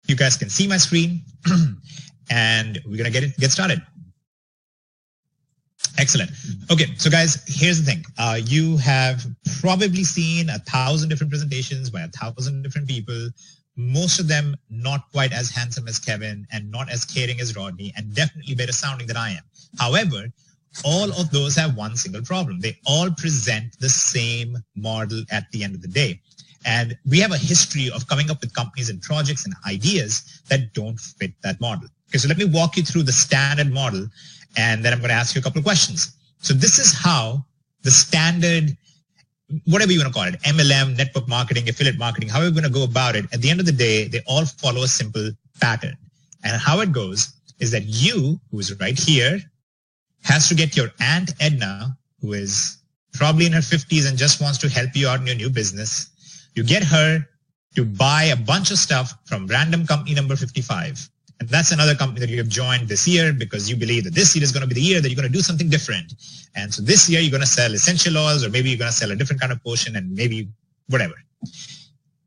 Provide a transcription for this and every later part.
you guys can see my screen and we're going to get started. Excellent. Okay, so guys, here's the thing. You have probably seen 1,000 different presentations by 1,000 different people. Most of them not quite as handsome as Kevin and not as caring as Rodney and definitely better sounding than I am. However, all of those have one single problem. They all present the same model at the end of the day. And we have a history of coming up with companies and projects and ideas that don't fit that model. Okay, so let me walk you through the standard model and then I'm going to ask you a couple of questions. So this is how the standard, whatever you want to call it, MLM, network marketing, affiliate marketing, however you're going to go about it, at the end of the day, they all follow a simple pattern. And how it goes is that you, who is right here, has to get your Aunt Edna, who is probably in her 50s and just wants to help you out in your new business. You get her to buy a bunch of stuff from random company number 55. And that's another company that you have joined this year because you believe that this year is going to be the year that you're going to do something different. And so this year you're going to sell essential oils, or maybe you're going to sell a different kind of potion and maybe whatever.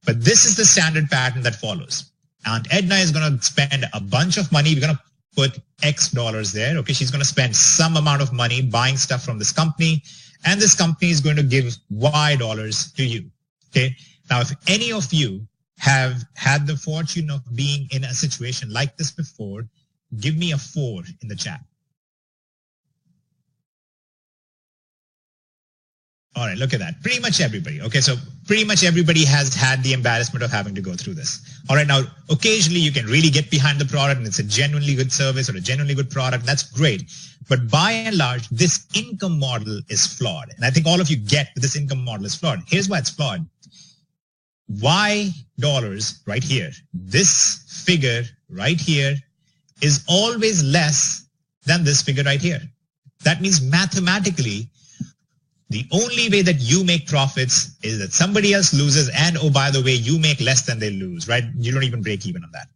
But this is the standard pattern that follows. Aunt Edna is going to spend a bunch of money. We're going to put X dollars there. Okay, she's going to spend some amount of money buying stuff from this company, and this company is going to give Y dollars to you. Okay, now if any of you have had the fortune of being in a situation like this before, give me a 4 in the chat. All right, look at that. Pretty much everybody. Okay, so pretty much everybody has had the embarrassment of having to go through this. All right, now occasionally you can really get behind the product and it's a genuinely good service or a genuinely good product. That's great. But by and large, this income model is flawed. And I think all of you get that this income model is flawed. Here's why it's flawed. Y dollars right here, this figure right here is always less than this figure right here. That means mathematically, the only way that you make profits is that somebody else loses, and oh, by the way, you make less than they lose, right? You don't even break even on that.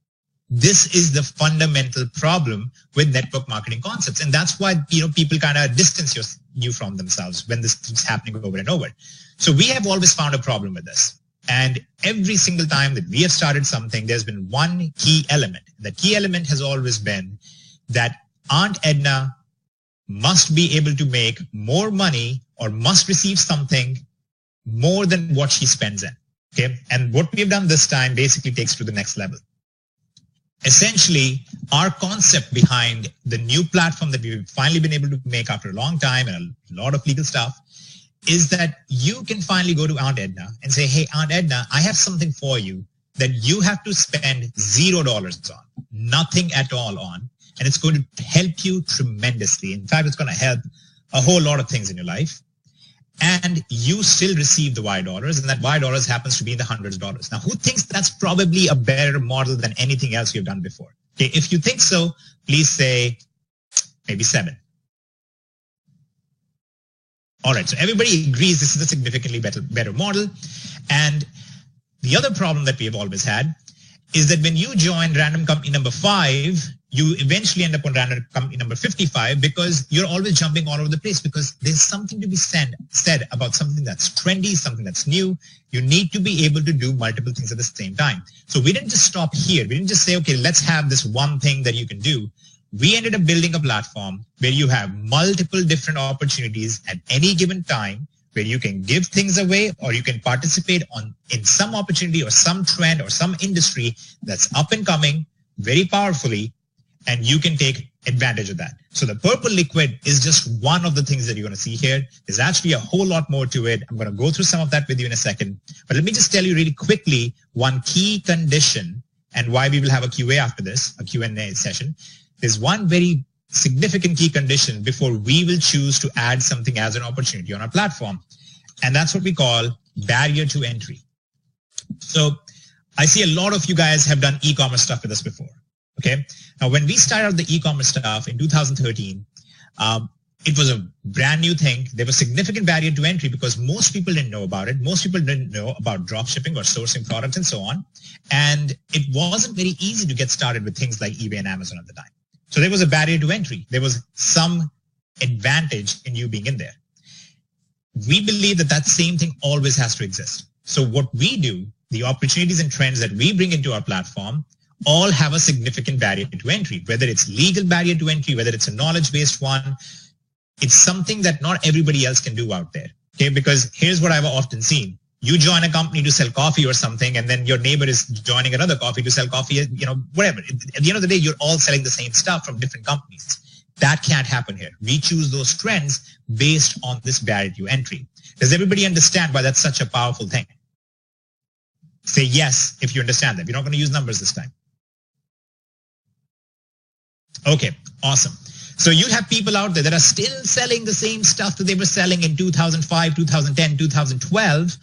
This is the fundamental problem with network marketing concepts. And that's why, people kind of distance you from themselves when this keeps happening over and over. So we have always found a problem with this. And every single time that we have started something, there's been one key element. The key element has always been that Aunt Edna must be able to make more money or must receive something more than what she spends in. Okay. And what we've done this time basically takes to the next level. Essentially, our concept behind the new platform that we've finally been able to make after a long time and a lot of legal stuff is that you can finally go to Aunt Edna and say, hey, Aunt Edna, I have something for you that you have to spend $0 on, nothing at all on, and it's going to help you tremendously. In fact, it's going to help a whole lot of things in your life. And you still receive the Y dollars, and that Y dollars happens to be in the hundreds of dollars. Now, who thinks that's probably a better model than anything else you've done before? Okay, if you think so, please say maybe 7. All right, so everybody agrees this is a significantly better model. And the other problem that we have always had is that when you join random company number 5, you eventually end up on random company number 55 because you're always jumping all over the place because there's something to be said about something that's trendy, something that's new. You need to be able to do multiple things at the same time. So we didn't just stop here. We didn't just say, okay, let's have this one thing that you can do. We ended up building a platform where you have multiple different opportunities at any given time where you can give things away or you can participate in some opportunity or some trend or some industry that's up and coming very powerfully, and you can take advantage of that. So the purple liquid is just one of the things that you're going to see here. There's actually a whole lot more to it. I'm going to go through some of that with you in a second. But let me just tell you really quickly one key condition and why we will have a QA after this, a Q&A session. There's one very significant key condition before we will choose to add something as an opportunity on our platform. And that's what we call barrier to entry. So I see a lot of you guys have done e-commerce stuff with us before. Okay. Now, when we started out the e-commerce stuff in 2013, it was a brand new thing. There was significant barrier to entry because most people didn't know about it. Most people didn't know about drop shipping or sourcing products and so on. And it wasn't very easy to get started with things like eBay and Amazon at the time. So there was a barrier to entry. There was some advantage in you being in there. We believe that that same thing always has to exist. So what we do, the opportunities and trends that we bring into our platform all have a significant barrier to entry, whether it's legal barrier to entry, whether it's a knowledge-based one. It's something that not everybody else can do out there. Okay, because here's what I've often seen. You join a company to sell coffee or something, and then your neighbor is joining another coffee to sell coffee, whatever. At the end of the day, you're all selling the same stuff from different companies. That can't happen here. We choose those trends based on this barrier to entry. Does everybody understand why that's such a powerful thing? Say yes if you understand that. We're not going to use numbers this time. Okay, awesome. So you'll have people out there that are still selling the same stuff that they were selling in 2005, 2010, 2012,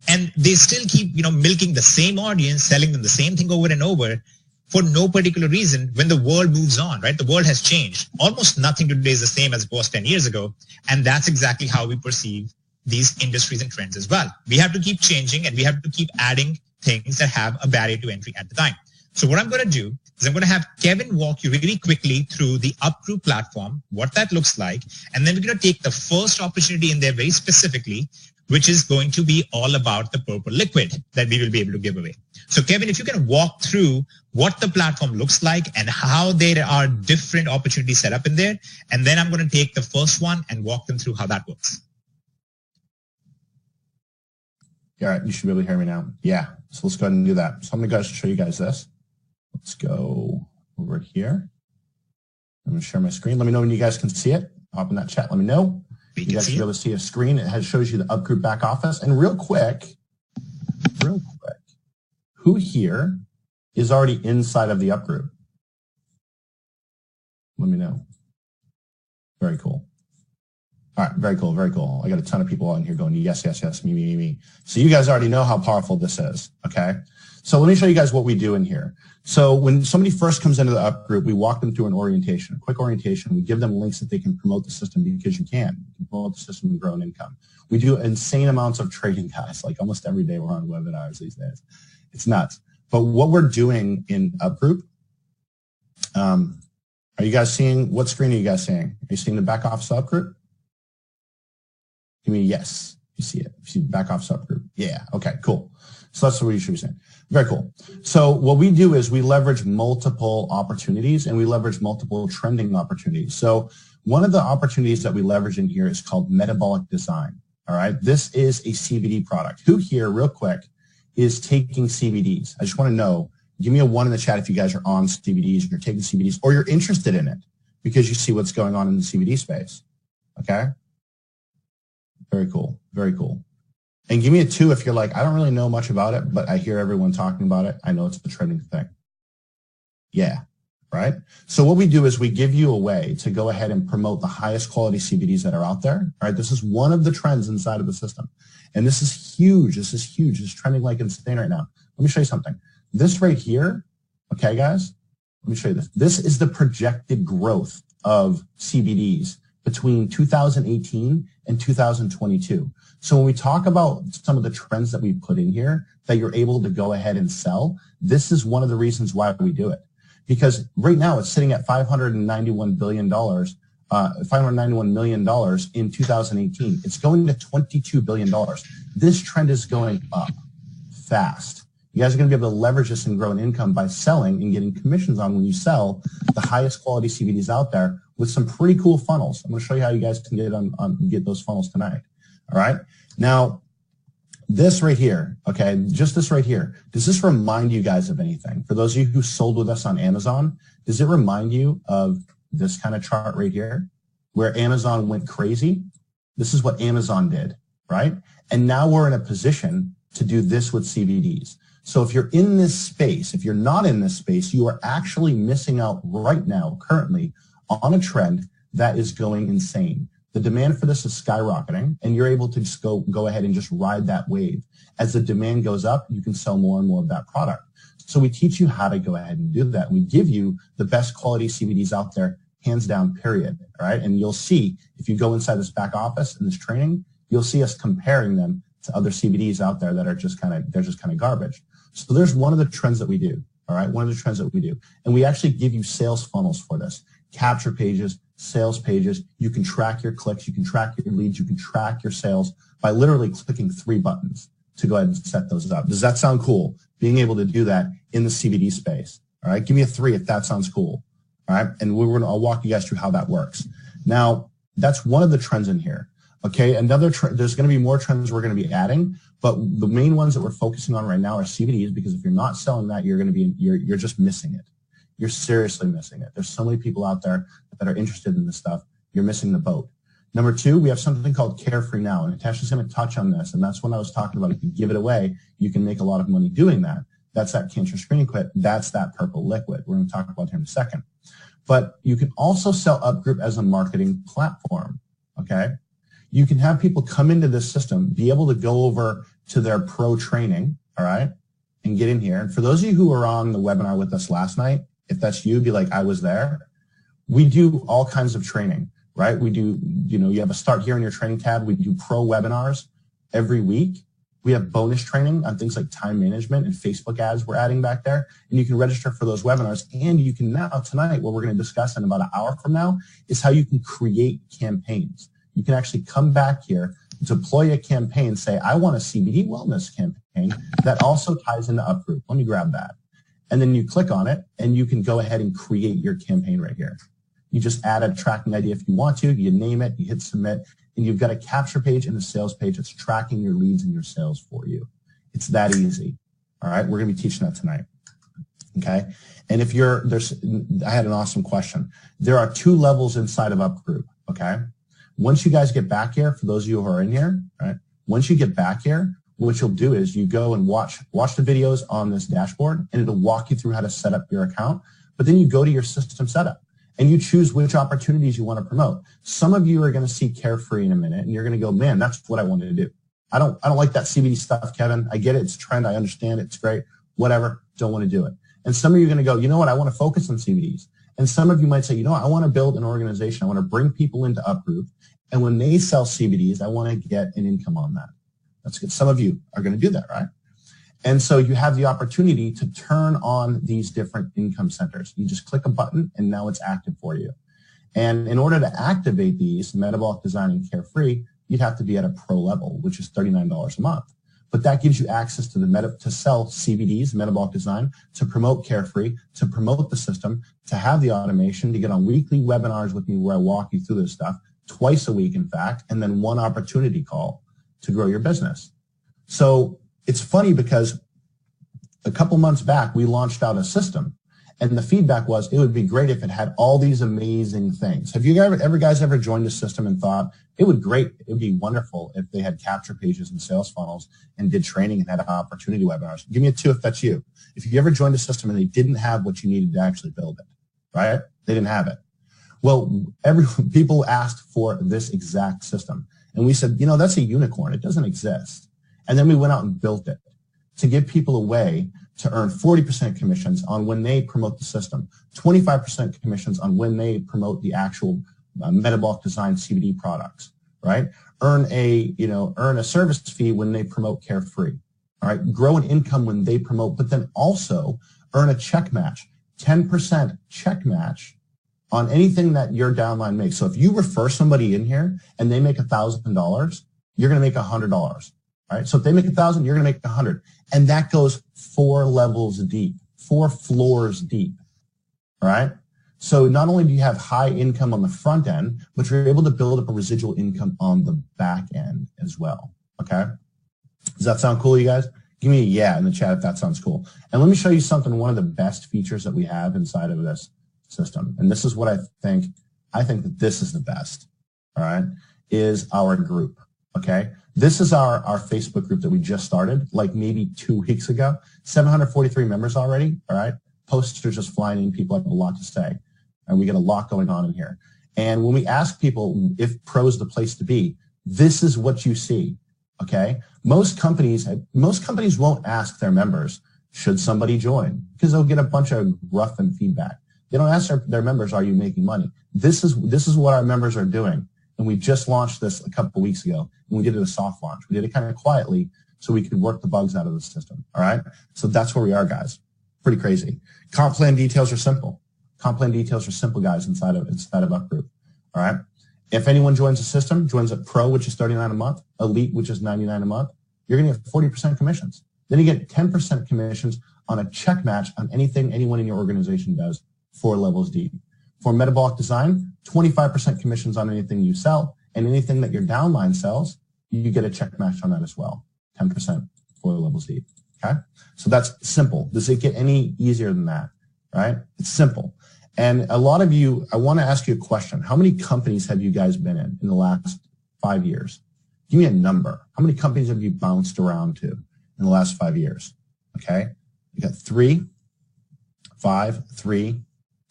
and they still keep, milking the same audience, selling them the same thing over and over for no particular reason when the world moves on, right? The world has changed. Almost nothing today is the same as it was 10 years ago, and that's exactly how we perceive these industries and trends as well. We have to keep changing, and we have to keep adding things that have a barrier to entry at the time. So what I'm going to do is I'm going to have Kevin walk you really quickly through the UpGroup platform, what that looks like, and then we're going to take the first opportunity in there very specifically, which is going to be all about the purple liquid that we will be able to give away. So Kevin, if you can walk through what the platform looks like and how there are different opportunities set up in there, and then I'm going to take the first one and walk them through how that works. All right, you should be able to hear me now. Yeah, so let's go ahead and do that. So I'm going to show you guys this. Let's go over here. I'm going to share my screen. Let me know when you guys can see it. Hop in that chat. Let me know. You guys should be able to see a screen. It shows you the UpGroup back office. And real quick, who here is already inside of the UpGroup? Let me know. Very cool. All right, very cool, very cool. I got a ton of people on here going, yes, yes, yes, me. So you guys already know how powerful this is, okay? So let me show you guys what we do in here. So when somebody first comes into the UpGroup, we walk them through an orientation, a quick orientation. We give them links that they can promote the system because you can promote the system and grow an income. We do insane amounts of trading, guys. Like almost every day we're on webinars these days. It's nuts. But what we're doing in UpGroup, are you guys seeing, what screen are you guys seeing? Are you seeing the back office UpGroup? Give me a yes. You see it. You see the back office UpGroup. Yeah. Okay, cool. So that's what you should be saying. Very cool. So what we do is we leverage multiple opportunities and we leverage multiple trending opportunities. So one of the opportunities that we leverage in here is called metabolic design. All right. This is a CBD product. Who here, real quick, is taking CBDs? I just want to know, give me a 1 in the chat if you guys are on CBDs, you're taking CBDs, or you're interested in it because you see what's going on in the CBD space. Okay. Very cool. Very cool. And give me a 2 if you're like, I don't really know much about it, but I hear everyone talking about it. I know it's the trending thing. Yeah, right? So what we do is we give you a way to go ahead and promote the highest quality CBDs that are out there. All right, this is one of the trends inside of the system. And this is huge. This is huge. It's trending like insane right now. Let me show you something. This right here, okay, guys, let me show you this. This is the projected growth of CBDs between 2018 and 2022. So when we talk about some of the trends that we put in here that you're able to go ahead and sell, this is one of the reasons why we do it. Because right now it's sitting at $591 million in 2018. It's going to $22 billion. This trend is going up fast. You guys are going to be able to leverage this and grow an income by selling and getting commissions on when you sell the highest quality CBDs out there with some pretty cool funnels. I'm going to show you how you guys can get those funnels tonight. All right. Now, this right here, okay, just this right here, does this remind you guys of anything? For those of you who sold with us on Amazon, does it remind you of this kind of chart right here where Amazon went crazy? This is what Amazon did, right? And now we're in a position to do this with CBDs. So if you're in this space, if you're not in this space, you are actually missing out right now, currently, on a trend that is going insane. The demand for this is skyrocketing, and you're able to just go ahead and just ride that wave. As the demand goes up, you can sell more and more of that product. So we teach you how to go ahead and do that. We give you the best quality CBDs out there, hands down, period. All right. And you'll see if you go inside this back office and this training, you'll see us comparing them to other CBDs out there that are just kind of garbage. So there's one of the trends that we do. All right. One of the trends that we do. And we actually give you sales funnels for this. Capture pages, sales pages. You can track your clicks. You can track your leads. You can track your sales by literally clicking 3 buttons to go ahead and set those up. Does that sound cool? Being able to do that in the CBD space. All right, give me a 3 if that sounds cool. All right, and I'll walk you guys through how that works. Now, that's one of the trends in here. Okay, there's going to be more trends we're going to be adding, but the main ones that we're focusing on right now are CBDs, because if you're not selling that, you're just missing it. You're seriously missing it. There's so many people out there that are interested in this stuff. You're missing the boat. Number 2, we have something called Carefree Now, and Natasha's going to touch on this, and that's when I was talking about if you give it away, you can make a lot of money doing that. That's that cancer screening kit. That's that purple liquid. We're going to talk about here in a second. But you can also sell UpGroup as a marketing platform, okay? You can have people come into this system, be able to go over to their pro training, all right, and get in here. And for those of you who were on the webinar with us last night, if that's you, be like, I was there. We do all kinds of training, right? We do, you have a start here in your training tab. We do pro webinars every week. We have bonus training on things like time management and Facebook ads we're adding back there. And you can register for those webinars. And you can now, tonight, what we're going to discuss in about an hour from now is how you can create campaigns. You can actually come back here, deploy a campaign, say, I want a CBD wellness campaign that also ties into UpGroup. Let me grab that. And then you click on it, and you can go ahead and create your campaign right here. You just add a tracking ID if you want to. You name it, you hit submit, and you've got a capture page and a sales page that's tracking your leads and your sales for you. It's that easy. All right, we're going to be teaching that tonight. Okay, and I had an awesome question. There are 2 levels inside of UpGroup. Okay, once you guys get back here, for those of you who are in here, right? Once you get back here, what you'll do is you go and watch the videos on this dashboard, and it'll walk you through how to set up your account. But then you go to your system setup, and you choose which opportunities you want to promote. Some of you are going to see Carefree in a minute, and you're going to go, man, that's what I wanted to do. I don't like that CBD stuff, Kevin. I get it. It's a trend. I understand it. It's great. Whatever. Don't want to do it. And some of you are going to go, you know what? I want to focus on CBDs. And some of you might say, you know what? I want to build an organization. I want to bring people into UpGroup. And when they sell CBDs, I want to get an income on that. That's good. Some of you are going to do that, right? And so you have the opportunity to turn on these different income centers. You just click a button, and now it's active for you. And in order to activate these, Metabolic Design and Carefree, you'd have to be at a pro level, which is $39 a month. But that gives you access to to sell CBDs, Metabolic Design, to promote Carefree, to promote the system, to have the automation, to get on weekly webinars with me where I walk you through this stuff, twice a week, in fact, and then 1 opportunity call to grow your business. So it's funny because a couple months back, we launched out a system, and the feedback was it would be great if it had all these amazing things. Have you guys ever joined a system and thought it would be wonderful if they had capture pages and sales funnels and did training and had opportunity webinars? Give me a 2 if that's you. If you ever joined a system and they didn't have what you needed to actually build it, right? They didn't have it. Well, people asked for this exact system. And we said, that's a unicorn. It doesn't exist. And then we went out and built it to give people a way to earn 40% commissions on when they promote the system, 25% commissions on when they promote the actual Metabolic Design CBD products, right? Earn a service fee when they promote Carefree, all right? Grow an income when they promote, but then also earn a check match, 10% check match on anything that your downline makes. So if you refer somebody in here and they make $1,000, you're going to make $100. All right. So if they make 1,000, you're going to make 100. And that goes 4 levels deep, 4 floors deep. All right. So not only do you have high income on the front end, but you're able to build up a residual income on the back end as well. Okay. Does that sound cool, you guys? Give me a yeah in the chat if that sounds cool. And let me show you something, one of the best features that we have inside of this system. And this is what I think that this is the best. All right. Is our group. Okay. This is our Facebook group that we just started, like maybe 2 weeks ago. 743 members already. All right. Posts are just flying in. People have a lot to say. And we get a lot going on in here. And when we ask people if pro is the place to be, this is what you see. Okay. Most companies won't ask their members, should somebody join? Because they'll get a bunch of rough and feedback. They don't ask their members, are you making money? This is what our members are doing. And we just launched this a couple of weeks ago. And we did it a soft launch. We did it kind of quietly so we could work the bugs out of the system. All right. So that's where we are, guys. Pretty crazy. Comp plan details are simple. Comp plan details are simple, guys, inside of UpGroup. All right. If anyone joins the system, joins at Pro, which is $39 a month, Elite, which is $99 a month, you're going to get 40% commissions. Then you get 10% commissions on a check match on anything anyone in your organization does 4 levels deep. For metabolic design, 25% commissions on anything you sell, and anything that your downline sells, you get a check match on that as well, 10%, 4 levels deep. Okay, so that's simple. Does it get any easier than that? Right? It's simple. And a lot of you, I want to ask you a question. How many companies have you guys been in the last 5 years? Give me a number. How many companies have you bounced around to in the last 5 years? Okay. You got 3, 5, 3,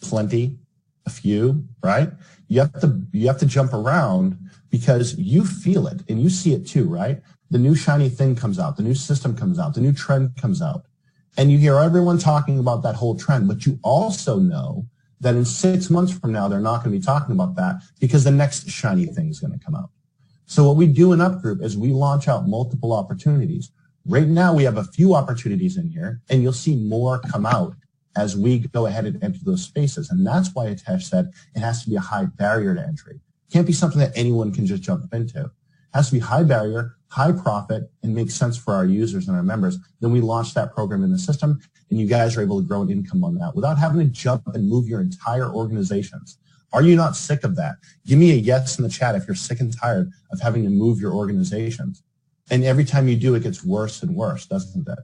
plenty, a few, right? You have to jump around because you feel it and you see it too, right? The new shiny thing comes out, the new system comes out, the new trend comes out, and you hear everyone talking about that whole trend, but you also know that in 6 months from now, they're not going to be talking about that because the next shiny thing is going to come out. So what we do in UpGroup is we launch out multiple opportunities. Right now, we have a few opportunities in here, and you'll see more come out as we go ahead and enter those spaces. And that's why Hitesh said it has to be a high barrier to entry. It can't be something that anyone can just jump into. It has to be high barrier, high profit, and make sense for our users and our members. Then we launch that program in the system, and you guys are able to grow an income on that without having to jump and move your entire organizations. Are you not sick of that? Give me a yes in the chat if you're sick and tired of having to move your organizations. And every time you do, it gets worse and worse, doesn't it?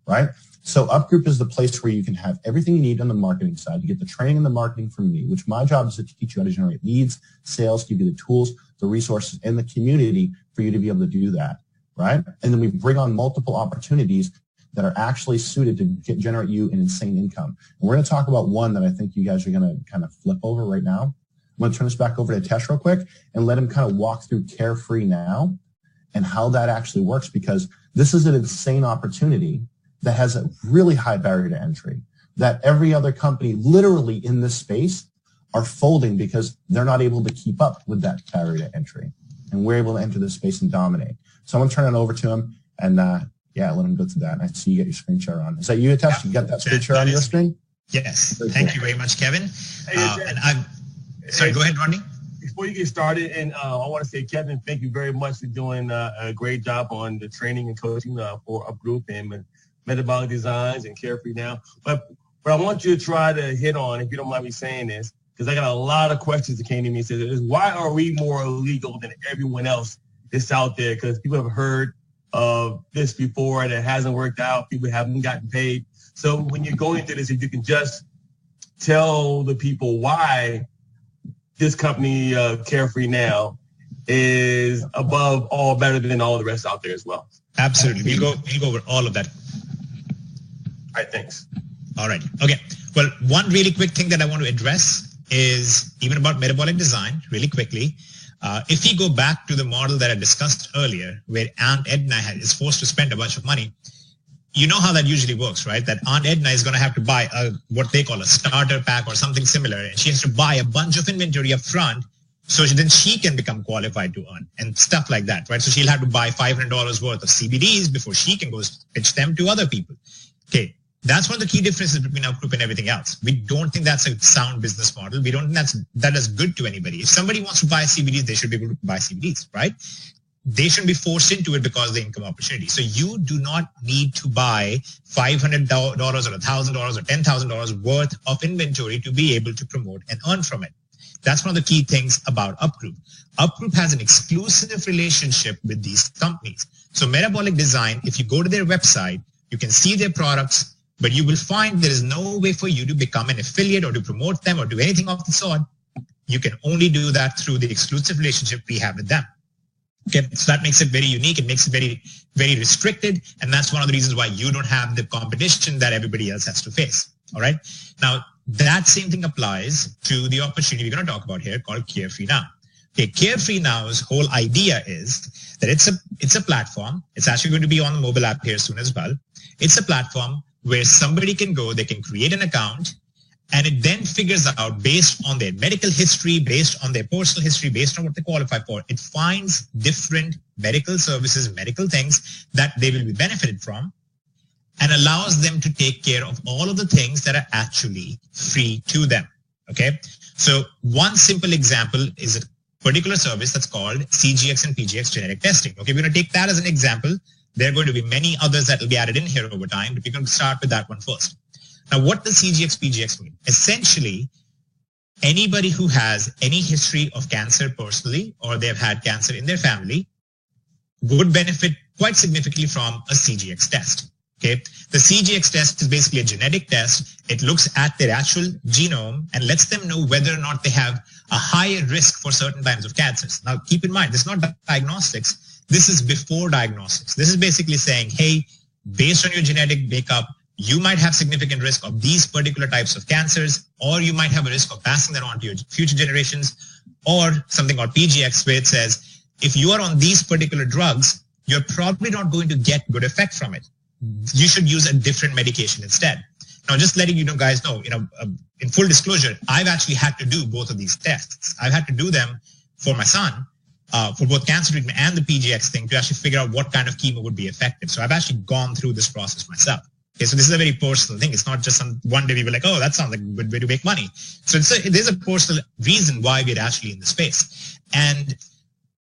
Right? So UpGroup is the place where you can have everything you need on the marketing side. You get the training and the marketing from me, which my job is to teach you how to generate leads, sales, give you the tools, the resources, and the community for you to be able to do that, right? And then we bring on multiple opportunities that are actually suited to generate you an insane income. And we're going to talk about one that I think you guys are going to kind of flip over right now. I'm going to turn this back over to Hitesh real quick and let him kind of walk through Carefree Now and how that actually works, because this is an insane opportunity that has a really high barrier to entry that every other company literally in this space are folding because they're not able to keep up with that barrier to entry. And we're able to enter this space and dominate. So I'm going to turn it over to him and let him go to that. And I see you get your screen share on. Is that you, Hitesh? You got that screen share on your screen? Yes. Thank you very much, Kevin. Sorry, go ahead, Rodney. Before you get started, and I want to say, Kevin, thank you very much for doing a great job on the training and coaching for UpGroup and Metabolic Designs and Carefree Now. But I want you to try to hit on, if you don't mind me saying this, because I got a lot of questions that came to me. Says, why are we more illegal than everyone else that's out there? Because people have heard of this before and it hasn't worked out. People haven't gotten paid. So when you're going into this, if you can just tell the people why this company, Carefree Now, is above all, better than all the rest out there as well. Absolutely. We'll go over all of that. All right, thanks. All right. Okay. Well, one really quick thing that I want to address is even about metabolic design really quickly. If we go back to the model that I discussed earlier, where Aunt Edna is forced to spend a bunch of money, you know how that usually works, right? That Aunt Edna is going to have to buy what they call a starter pack or something similar, and she has to buy a bunch of inventory up front so then she can become qualified to earn and stuff like that, right? So she'll have to buy $500 worth of CBDs before she can go pitch them to other people. Okay. That's one of the key differences between UpGroup and everything else. We don't think that's a sound business model. We don't think that is good to anybody. If somebody wants to buy CBDs, they should be able to buy CBDs, right? They shouldn't be forced into it because of the income opportunity. So you do not need to buy $500 or $1,000 or $10,000 worth of inventory to be able to promote and earn from it. That's one of the key things about UpGroup. UpGroup has an exclusive relationship with these companies. So Metabolic Design, if you go to their website, you can see their products, but you will find there is no way for you to become an affiliate or to promote them or do anything of the sort. You can only do that through the exclusive relationship we have with them. Okay, so that makes it very unique. It makes it very, very restricted. And that's one of the reasons why you don't have the competition that everybody else has to face. All right. Now, that same thing applies to the opportunity we're going to talk about here called Carefree Now. Okay, Carefree Now's whole idea is that it's a platform. It's actually going to be on the mobile app here soon as well. It's a platform where somebody can go, they can create an account, and it then figures out based on their medical history, based on their personal history, based on what they qualify for, it finds different medical services, medical things that they will be benefited from and allows them to take care of all of the things that are actually free to them. Okay. So one simple example is a particular service that's called CGX and PGX genetic testing. Okay. We're going to take that as an example. There are going to be many others that will be added in here over time, but we're going to start with that one first. Now, what does CGX, PGX mean? Essentially, anybody who has any history of cancer personally, or they've had cancer in their family, would benefit quite significantly from a CGX test. Okay, the CGX test is basically a genetic test. It looks at their actual genome and lets them know whether or not they have a higher risk for certain types of cancers. Now, keep in mind, this is not diagnostics. This is before diagnostics. This is basically saying, hey, based on your genetic makeup, you might have significant risk of these particular types of cancers, or you might have a risk of passing that on to your future generations, or something called PGX, where it says, if you are on these particular drugs, you're probably not going to get good effect from it. You should use a different medication instead. Now, just letting you know, guys know, in full disclosure, I've actually had to do both of these tests. I've had to do them for my son, for both cancer treatment and the PGX thing, to actually figure out what kind of chemo would be effective. So I've actually gone through this process myself. Okay, so this is a very personal thing. It's not just one day we were like, oh, that sounds like a good way to make money. So there's a personal reason why we're actually in the space. And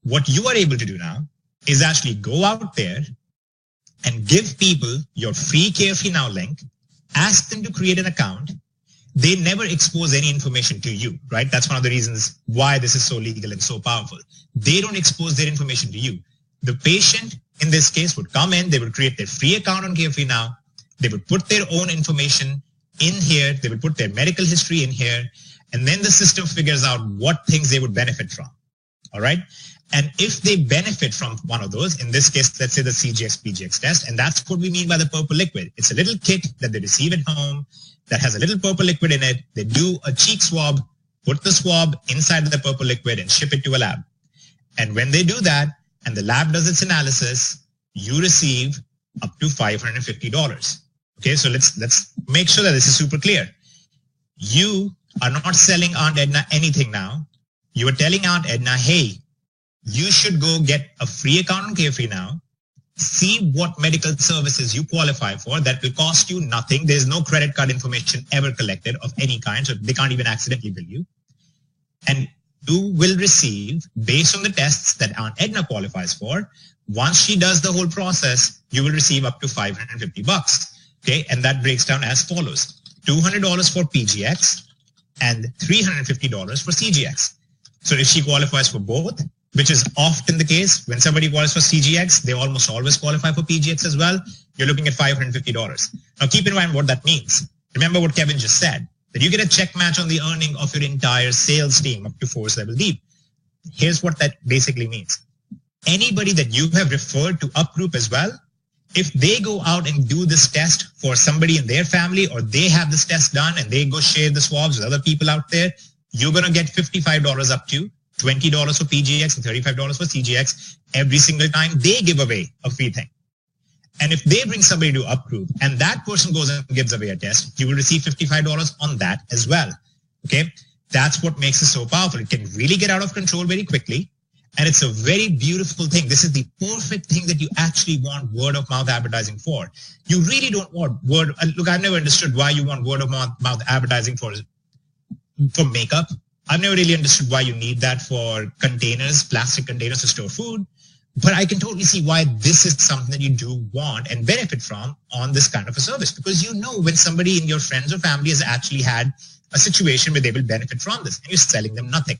what you are able to do now is actually go out there and give people your free Carefree Now link, ask them to create an account. They never expose any information to you, right? That's one of the reasons why this is so legal and so powerful. They don't expose their information to you. The patient, in this case, would come in, they would create their free account on Carefree Now. They would put their own information in here. They would put their medical history in here. And then the system figures out what things they would benefit from, all right? And if they benefit from one of those, in this case, let's say the CGX, PGX test, and that's what we mean by the purple liquid. It's a little kit that they receive at home that has a little purple liquid in it. They do a cheek swab, put the swab inside the purple liquid and ship it to a lab. And when they do that and the lab does its analysis, you receive up to $550. Okay, so let's make sure that this is super clear. You are not selling Aunt Edna anything now. You are telling Aunt Edna, hey, you should go get a free account on Carefree Now, see what medical services you qualify for. That will cost you nothing. There's no credit card information ever collected of any kind, so they can't even accidentally bill you. And you will receive, based on the tests that Aunt Edna qualifies for, once she does the whole process, you will receive up to $550. Okay, and that breaks down as follows: $200 for PGX and $350 for CGX. So if she qualifies for both, which is often the case, when somebody qualifies for CGX, they almost always qualify for PGX as well, you're looking at $550. Now keep in mind what that means. Remember what Kevin just said, that you get a check match on the earning of your entire sales team up to force level deep. Here's what that basically means. Anybody that you have referred to UpGroup as well, if they go out and do this test for somebody in their family, or they have this test done and they go share the swabs with other people out there, you're going to get $55 up to $20 for PGX and $35 for CGX every single time they give away a free thing. And if they bring somebody to UpGroup and that person goes and gives away a test, you will receive $55 on that as well. Okay, that's what makes it so powerful. It can really get out of control very quickly. And it's a very beautiful thing. This is the perfect thing that you actually want word of mouth advertising for. You really don't want look, I've never understood why you want word of mouth advertising for makeup. I've never really understood why you need that for containers, plastic containers to store food. But I can totally see why this is something that you do want and benefit from on this kind of a service. Because you know when somebody in your friends or family has actually had a situation where they will benefit from this and you're selling them nothing.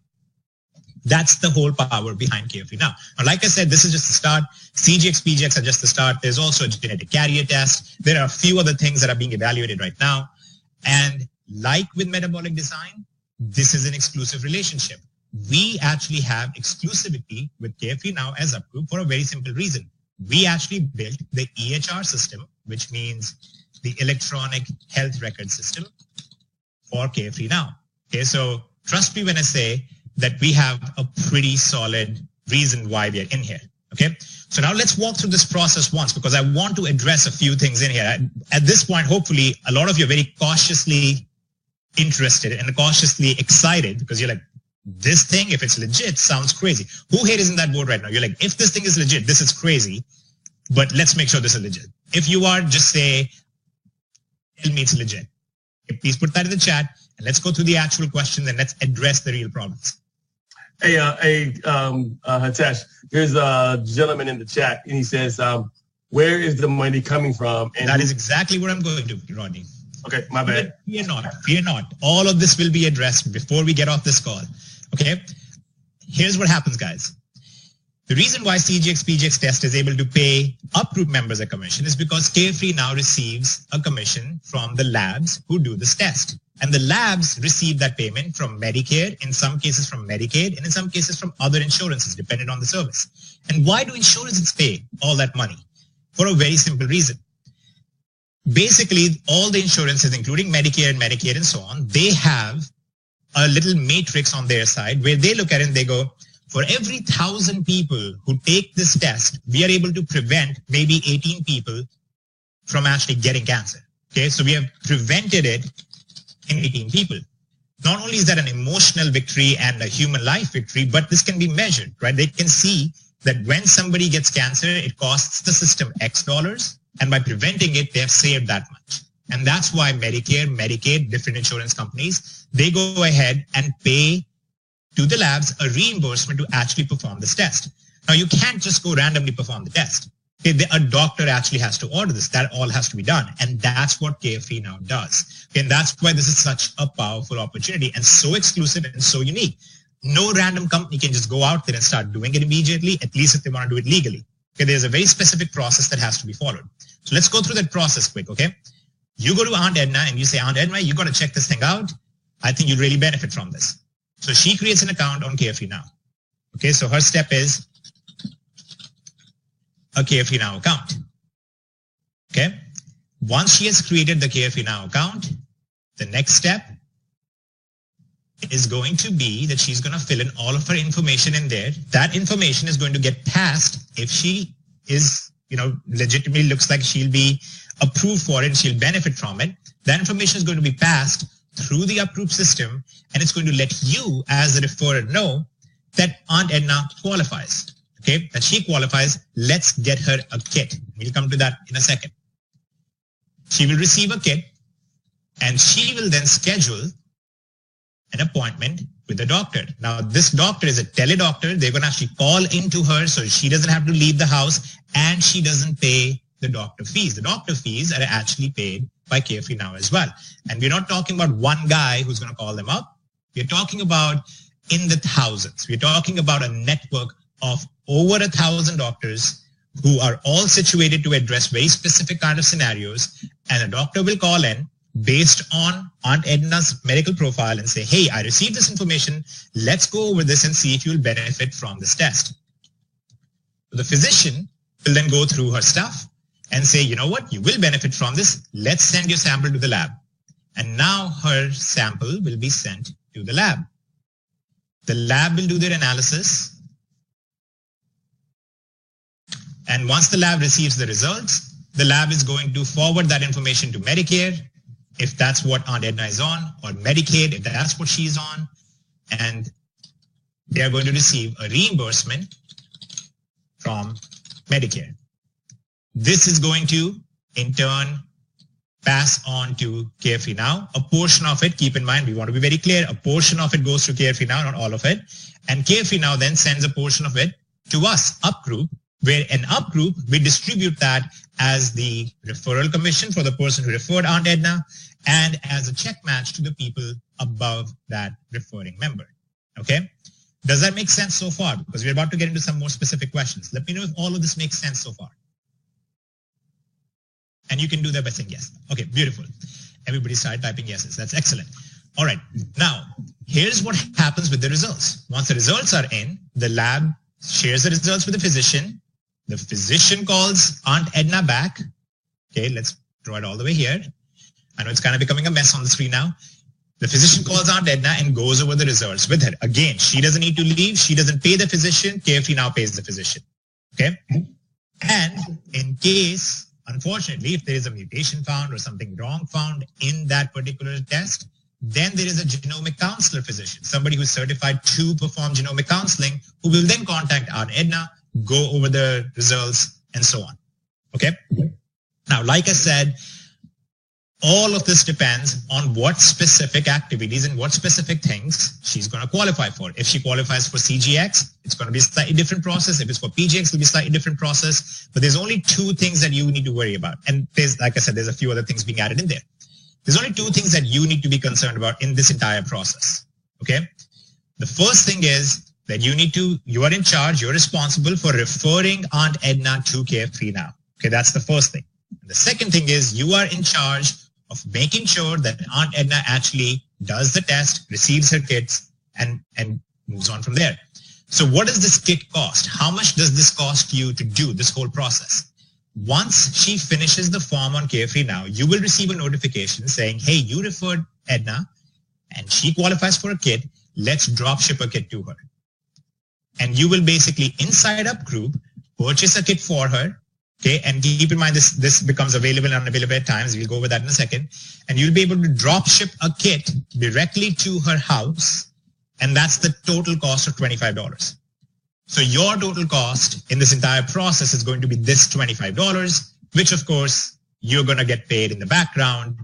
That's the whole power behind Carefree Now. Now, like I said, this is just the start. CGX, PGX are just the start. There's also a genetic carrier test. There are a few other things that are being evaluated right now. And like with metabolic design, this is an exclusive relationship. We actually have exclusivity with Carefree Now as UpGroup for a very simple reason. We actually built the EHR system, which means the electronic health record system for Carefree Now. Okay, so trust me when I say that we have a pretty solid reason why we are in here. Okay, so now let's walk through this process once, because I want to address a few things in here. At this point, hopefully, a lot of you are very cautiously interested and cautiously excited, because you're like, this thing, if it's legit, sounds crazy. Who here is in that boat right now? You're like, if this thing is legit, this is crazy, but let's make sure this is legit. If you are, just say, tell me it's legit. Okay, please put that in the chat, and let's go through the actual questions and let's address the real problems. Hey, Hitesh, here's a gentleman in the chat, and he says, where is the money coming from? And that is exactly what I'm going to, Rodney. Okay, my bad. Fear not, fear not. All of this will be addressed before we get off this call. Okay, here's what happens, guys. The reason why CGX PGX test is able to pay UpGroup members a commission is because Carefree now receives a commission from the labs who do this test. And the labs receive that payment from Medicare, in some cases from Medicaid, and in some cases from other insurances, depending on the service. And why do insurances pay all that money? For a very simple reason. Basically, all the insurances, including Medicare and Medicaid and so on, they have a little matrix on their side where they look at it and they go, for every 1,000 people who take this test, we are able to prevent maybe 18 people from actually getting cancer. Okay, so we have prevented it in 18 people. Not only is that an emotional victory and a human life victory, but this can be measured, right? They can see that when somebody gets cancer, it costs the system X dollars, and by preventing it, they have saved that much. And that's why Medicare, Medicaid, different insurance companies, they go ahead and pay to the labs a reimbursement to actually perform this test. Now, you can't just go randomly perform the test. Okay, a doctor actually has to order this. That all has to be done. And that's what Carefree now does. Okay, and that's why this is such a powerful opportunity and so exclusive and so unique. No random company can just go out there and start doing it immediately, at least if they want to do it legally. Okay, there's a very specific process that has to be followed. So let's go through that process quick, okay? You go to Aunt Edna and you say, Aunt Edna, you got to check this thing out. I think you'd really benefit from this. So she creates an account on Carefree Now. Okay, so her step is a Carefree Now account. Okay, once she has created the Carefree Now account, the next step is going to be that she's going to fill in all of her information in there. That information is going to get passed if she is, legitimately looks like she'll be approved for it and she'll benefit from it. That information is going to be passed through the UpGroup system, and it's going to let you as the referrer know that Aunt Edna qualifies, okay, that she qualifies. Let's get her a kit. We'll come to that in a second. She will receive a kit, and she will then schedule an appointment with the doctor. Now, this doctor is a teledoctor. They're going to actually call into her, so she doesn't have to leave the house, and she doesn't pay the doctor fees. The doctor fees are actually paid by Carefree Now as well. And we're not talking about one guy who's going to call them up. We're talking about in the thousands. We're talking about a network of over 1,000 doctors who are all situated to address very specific kind of scenarios. And a doctor will call in based on Aunt Edna's medical profile and say, hey, I received this information. Let's go over this and see if you'll benefit from this test. The physician will then go through her stuff and say, you know what, you will benefit from this. Let's send your sample to the lab. And now her sample will be sent to the lab. The lab will do their analysis. And once the lab receives the results, the lab is going to forward that information to Medicare, if that's what Aunt Edna is on, or Medicaid, if that's what she's on. And they are going to receive a reimbursement from Medicare. This is going to, in turn, pass on to Carefree Now. A portion of it, keep in mind, we want to be very clear, a portion of it goes to Carefree Now, not all of it. And Carefree Now then sends a portion of it to us, UpGroup, where in UpGroup, we distribute that as the referral commission for the person who referred Aunt Edna and as a check match to the people above that referring member. Okay? Does that make sense so far? Because we're about to get into some more specific questions. Let me know if all of this makes sense so far. And you can do that by saying yes. Okay, beautiful. Everybody started typing yeses. That's excellent. All right. Now, here's what happens with the results. Once the results are in, the lab shares the results with the physician. The physician calls Aunt Edna back. Okay, let's draw it all the way here. I know it's kind of becoming a mess on the screen now. The physician calls Aunt Edna and goes over the results with her. Again, she doesn't need to leave. She doesn't pay the physician. Carefree Now pays the physician. Okay? And in case, unfortunately, if there is a mutation found or something wrong found in that particular test, then there is a genomic counselor physician, somebody who's certified to perform genomic counseling, who will then contact Aunt Edna, go over the results, and so on. Okay? Now, like I said, all of this depends on what specific activities and what specific things she's going to qualify for. If she qualifies for CGX, it's going to be a slightly different process. If it's for PGX, it'll be a slightly different process. But there's only two things that you need to worry about. And there's, like I said, there's a few other things being added in there. There's only two things that you need to be concerned about in this entire process. Okay. The first thing is that you are in charge, you're responsible for referring Aunt Edna to Carefree Now. Okay. That's the first thing. And the second thing is you are in charge of making sure that Aunt Edna actually does the test, receives her kits, and moves on from there. So what does this kit cost? How much does this cost you to do this whole process? Once she finishes the form on Carefree Now, you will receive a notification saying, hey, you referred Edna and she qualifies for a kit. Let's drop ship a kit to her. And you will basically inside UpGroup purchase a kit for her. Okay, and keep in mind this becomes available and unavailable at times. We'll go over that in a second. And you'll be able to drop ship a kit directly to her house. And that's the total cost of $25. So your total cost in this entire process is going to be this $25, which of course you're going to get paid in the background,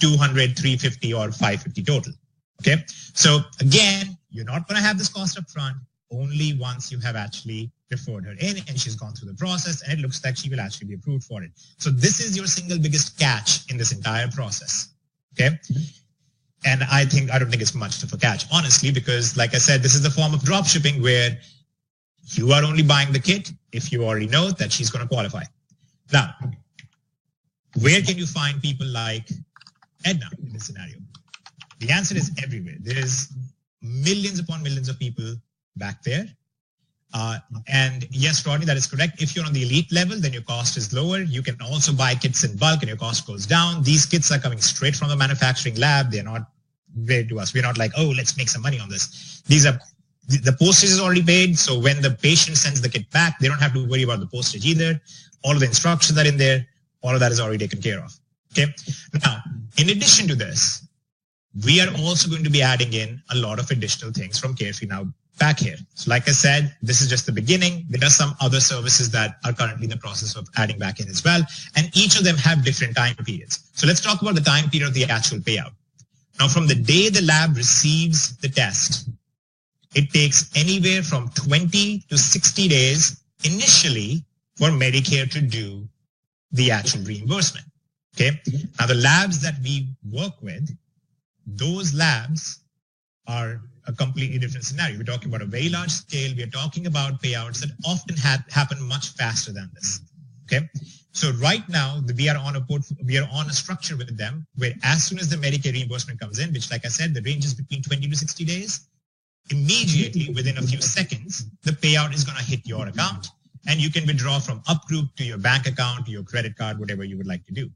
$200, $350 or $550 total. Okay, so again, you're not going to have this cost up front only once you have actually referred her in and she's gone through the process and it looks like she will actually be approved for it. So this is your single biggest catch in this entire process. Okay. And I don't think it's much of a catch, honestly, because like I said, this is the form of drop shipping where you are only buying the kit if you already know that she's going to qualify. Now, where can you find people like Edna in this scenario? The answer is everywhere. There's millions upon millions of people back there. And yes, Rodney, that is correct. If you're on the elite level, then your cost is lower. You can also buy kits in bulk and your cost goes down. These kits are coming straight from the manufacturing lab. They're not paid to us. We're not like, oh, let's make some money on this. The postage is already paid. So when the patient sends the kit back, they don't have to worry about the postage either. All of the instructions are in there. All of that is already taken care of. Okay. Now, in addition to this, we are also going to be adding in a lot of additional things from Carefree Now back here. So like I said, this is just the beginning. There are some other services that are currently in the process of adding back in as well. And each of them have different time periods. So let's talk about the time period of the actual payout. Now, from the day the lab receives the test, it takes anywhere from 20 to 60 days initially for Medicare to do the actual reimbursement. Okay. Now, the labs that we work with, those labs are a completely different scenario. We're talking about a very large scale. We're talking about payouts that often happen much faster than this. Okay. So right now we are on a structure with them where as soon as the Medicare reimbursement comes in, which like I said, the range is between 20 to 60 days, immediately within a few seconds, the payout is going to hit your account and you can withdraw from UpGroup to your bank account, to your credit card, whatever you would like to do.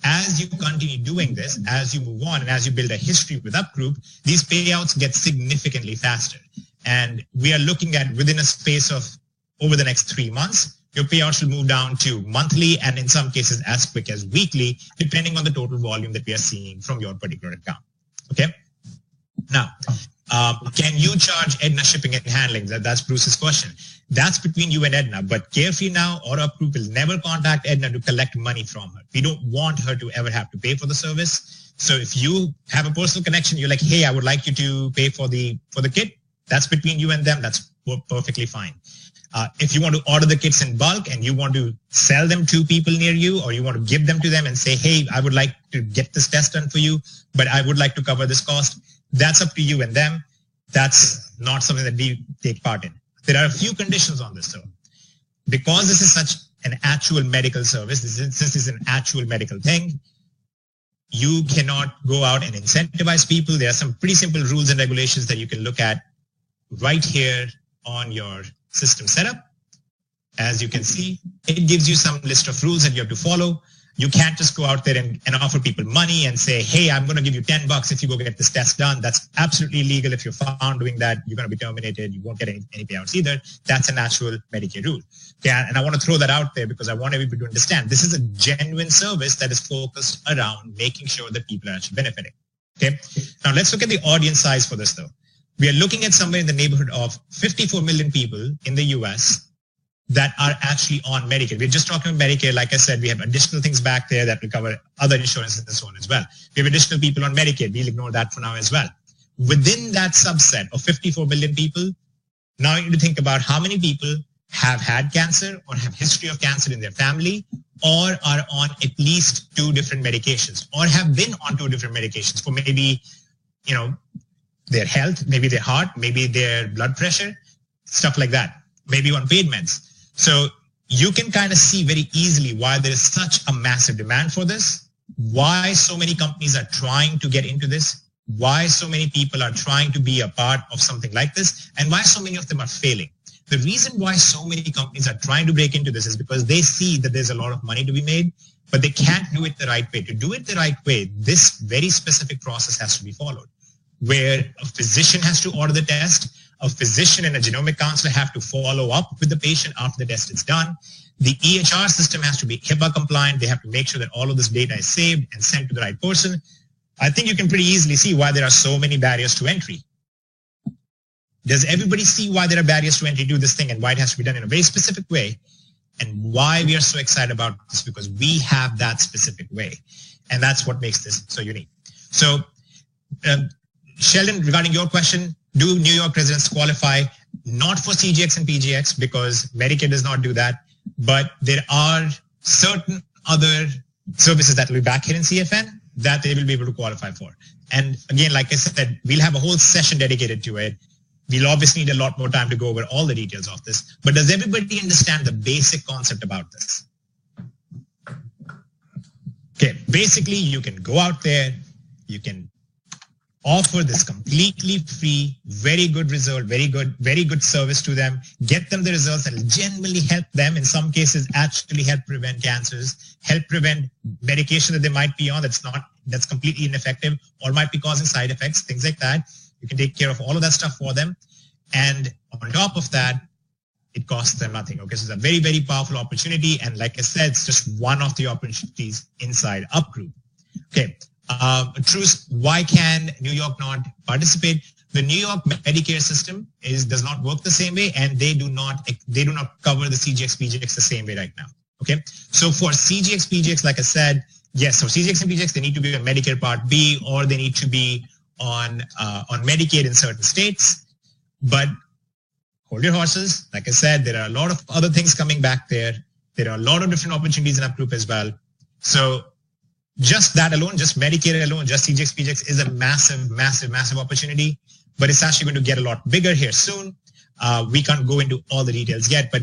As you continue doing this, as you move on and as you build a history with UpGroup, these payouts get significantly faster. And we are looking at within a space of over the next 3 months, your payouts will move down to monthly and in some cases as quick as weekly, depending on the total volume that we are seeing from your particular account. Okay. Now, can you charge Edna shipping and handling? That's Bruce's question. That's between you and Edna, but Carefree Now or UpGroup will never contact Edna to collect money from her. We don't want her to ever have to pay for the service. So if you have a personal connection, you're like, hey, I would like you to pay for the kit. That's between you and them. That's perfectly fine. If you want to order the kits in bulk and you want to sell them to people near you, or you want to give them to them and say, hey, I would like to get this test done for you, but I would like to cover this cost. That's up to you and them. That's not something that we take part in. There are a few conditions on this though. Because this is such an actual medical service, since this is an actual medical thing, you cannot go out and incentivize people. There are some pretty simple rules and regulations that you can look at right here on your system setup. As you can see, it gives you some list of rules that you have to follow. You can't just go out there and offer people money and say, hey, I'm going to give you $10 if you go get this test done. That's absolutely illegal. If you're found doing that, you're going to be terminated. You won't get any payouts either. That's an actual Medicare rule. Yeah, and I want to throw that out there because I want everybody to understand this is a genuine service that is focused around making sure that people are actually benefiting. Okay. Now let's look at the audience size for this though. We are looking at somewhere in the neighborhood of 54 million people in the US that are actually on Medicare. We're just talking about Medicare. Like I said, we have additional things back there that will cover other insurances and so on as well. We have additional people on Medicaid. We'll ignore that for now as well. Within that subset of 54 million people, now you need to think about how many people have had cancer or have history of cancer in their family or are on at least 2 different medications or have been on 2 different medications for maybe, their health, maybe their heart, maybe their blood pressure, stuff like that, maybe on paid meds. So you can kind of see very easily why there is such a massive demand for this, why so many companies are trying to get into this, why so many people are trying to be a part of something like this, and why so many of them are failing. The reason why so many companies are trying to break into this is because they see that there's a lot of money to be made, but they can't do it the right way. To do it the right way, this very specific process has to be followed, where a physician has to order the test, a physician and a genomic counselor have to follow up with the patient after the test is done. The EHR system has to be HIPAA compliant. They have to make sure that all of this data is saved and sent to the right person. I think you can pretty easily see why there are so many barriers to entry. Does everybody see why there are barriers to entry to this thing and why it has to be done in a very specific way and why we are so excited about this? Because we have that specific way, and that's what makes this so unique. So, Sheldon, regarding your question, do New York residents qualify? Not for CGX and PGX because Medicare does not do that, but there are certain other services that will be back here in CFN that they will be able to qualify for. And again, like I said, we'll have a whole session dedicated to it. We'll obviously need a lot more time to go over all the details of this, but does everybody understand the basic concept about this? Okay, basically you can go out there, you can offer this completely free, very good result, very good service to them, get them the results that will genuinely help them, in some cases actually help prevent cancers, help prevent medication that they might be on that's completely ineffective or might be causing side effects, things like that. You can take care of all of that stuff for them. And on top of that, it costs them nothing. Okay, so it's a very, very powerful opportunity. And like I said, it's just one of the opportunities inside UpGroup. Okay. Truce, why can New York not participate? The New York Medicare system does not work the same way, and they do not cover the CGX PGX the same way right now. Okay, so for CGX PGX, like I said, yes, so CGX and PGX, they need to be on Medicare Part B or they need to be on Medicaid in certain states. But hold your horses. Like I said, there are a lot of other things coming back there. There are a lot of different opportunities in UpGroup as well. So just that alone, just Medicare alone, just CGX, PGX is a massive, massive, massive opportunity, but it's actually going to get a lot bigger here soon. We can't go into all the details yet, but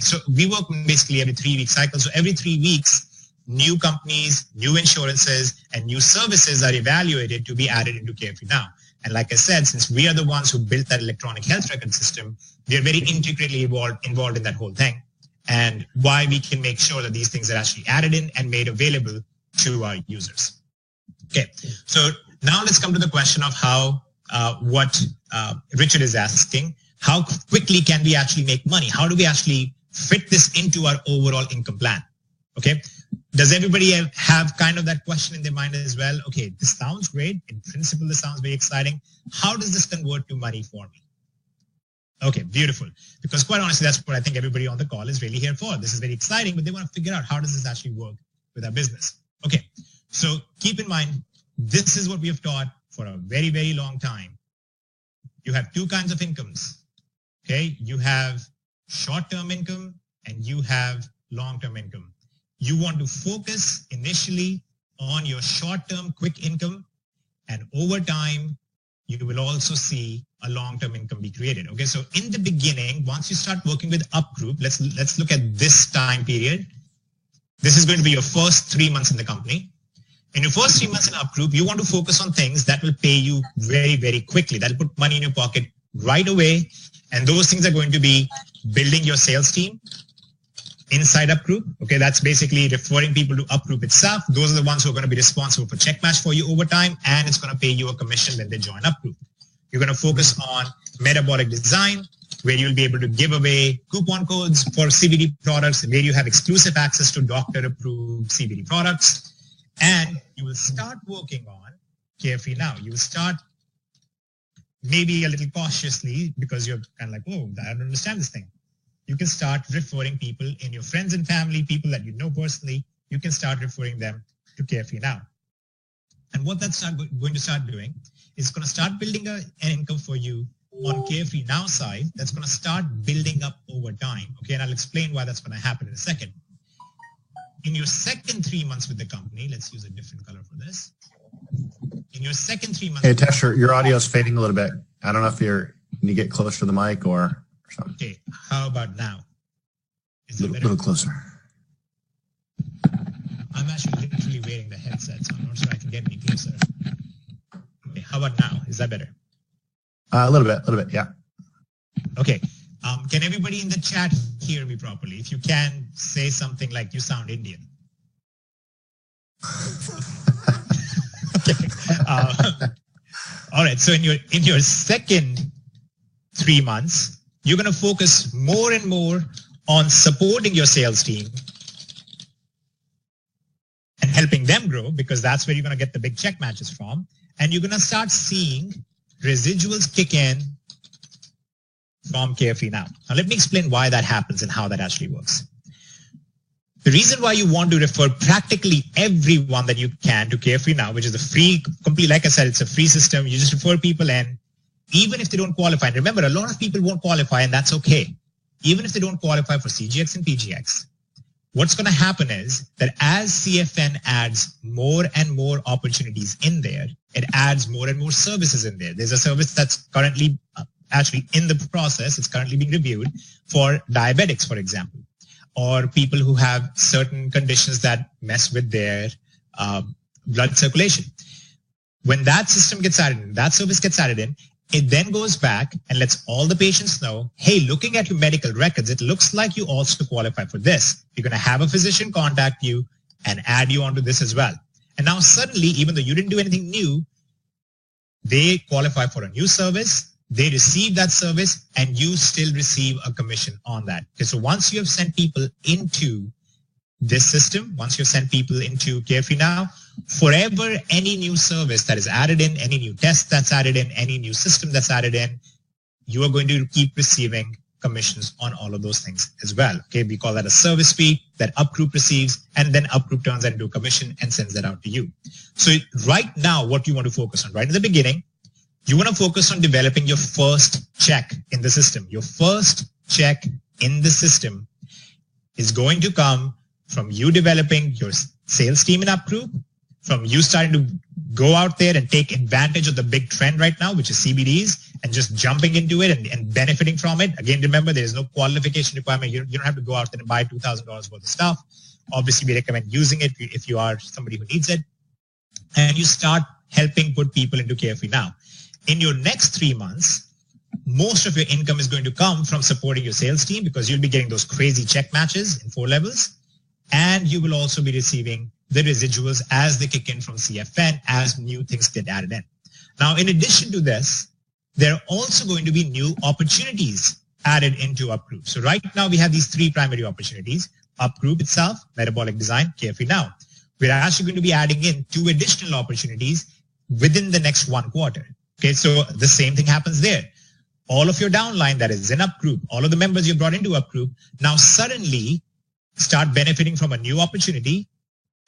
so we work basically every 3-week cycle. So every 3 weeks, new companies, new insurances, and new services are evaluated to be added into Carefree Now. And like I said, since we are the ones who built that electronic health record system, we are very intricately involved in that whole thing. And why we can make sure that these things are actually added in and made available to our users. Okay, so now let's come to the question of how, what Richard is asking, how quickly can we actually make money? How do we actually fit this into our overall income plan? Okay, does everybody have kind of that question in their mind as well? Okay, this sounds great. In principle, this sounds very exciting. How does this convert to money for me? Okay, beautiful. Because quite honestly, that's what I think everybody on the call is really here for. This is very exciting, but they want to figure out how does this actually work with our business. Okay, so keep in mind, this is what we have taught for a very, very long time. You have 2 kinds of incomes. Okay, you have short-term income and you have long-term income. You want to focus initially on your short-term quick income, and over time, you will also see a long-term income be created. Okay, so in the beginning, once you start working with UpGroup, let's look at this time period. This is going to be your first 3 months in the company. In your first 3 months in UpGroup, you want to focus on things that will pay you very, very quickly. That will put money in your pocket right away. And those things are going to be building your sales team inside UpGroup. Okay, that's basically referring people to UpGroup itself. Those are the ones who are going to be responsible for check match for you over time, and it's going to pay you a commission when they join UpGroup. You're going to focus on metabolic design, where you'll be able to give away coupon codes for CBD products, where you have exclusive access to doctor-approved CBD products. And you will start working on Carefree Now. You will start maybe a little cautiously because you're kind of like, oh, I don't understand this thing. you can start referring people in your friends and family, people that you know personally. You can start referring them to Carefree Now. And what that's going to start doing is going to start building an income for you on Carefree Now side. That's going to start building up over time. Okay, and I'll explain why that's going to happen in a second. In your second 3 months with the company, let's use a different color for this. In your second 3 months. Hey, Tesher, your audio is fading a little bit. I don't know if you need to get closer to the mic or something. Okay, how about now? Is it better? A little closer. I'm actually literally wearing the headset, so I'm not sure I can get any closer. Okay, how about now? Is that better? A little bit, yeah. Okay. Can everybody in the chat hear me properly? If you can, say something like you sound Indian. Okay. All right. So in your second 3 months, you're going to focus more and more on supporting your sales team and helping them grow, because that's where you're going to get the big check matches from. And you're going to start seeing residuals kick in from Carefree Now. Now, let me explain why that happens and how that actually works. The reason why you want to refer practically everyone that you can to Carefree Now, which is a free, complete, like I said, it's a free system. You just refer people in, even if they don't qualify. And remember, a lot of people won't qualify, and that's okay. Even if they don't qualify for CGX and PGX, what's going to happen is that as CFN adds more and more opportunities in there, it adds more and more services in there. There's a service that's currently actually in the process. It's currently being reviewed for diabetics, for example, or people who have certain conditions that mess with their blood circulation. When that system gets added in, that service gets added in, it then goes back and lets all the patients know, hey, looking at your medical records, it looks like you also qualify for this. You're going to have a physician contact you and add you onto this as well. And now suddenly, even though you didn't do anything new, they qualify for a new service, they receive that service, and you still receive a commission on that. Okay, so once you have sent people into this system, once you've sent people into Carefree Now, forever any new service that is added in, any new test that's added in, any new system that's added in, you are going to keep receiving commissions on all of those things as well. Okay, we call that a service fee that UpGroup receives, and then UpGroup turns that into a commission and sends that out to you. So right now, what you want to focus on, right in the beginning, you want to focus on developing your first check in the system. Your first check in the system is going to come from you developing your sales team in UpGroup, from you starting to go out there and take advantage of the big trend right now, which is CBDs, and just jumping into it and benefiting from it. Again, remember, there is no qualification requirement. You don't have to go out there and buy $2,000 worth of stuff. Obviously, we recommend using it if you are somebody who needs it. And you start helping put people into Carefree Now. In your next 3 months, most of your income is going to come from supporting your sales team, because you'll be getting those crazy check matches in 4 levels. And you will also be receiving the residuals as they kick in from CFN as new things get added in. Now, in addition to this, there are also going to be new opportunities added into UpGroup. So right now we have these 3 primary opportunities: UpGroup itself, metabolic design, Carefree Now. We're actually going to be adding in 2 additional opportunities within the next 1 quarter. Okay, so the same thing happens there. All of your downline that is in UpGroup, all of the members you brought into UpGroup, now suddenly start benefiting from a new opportunity,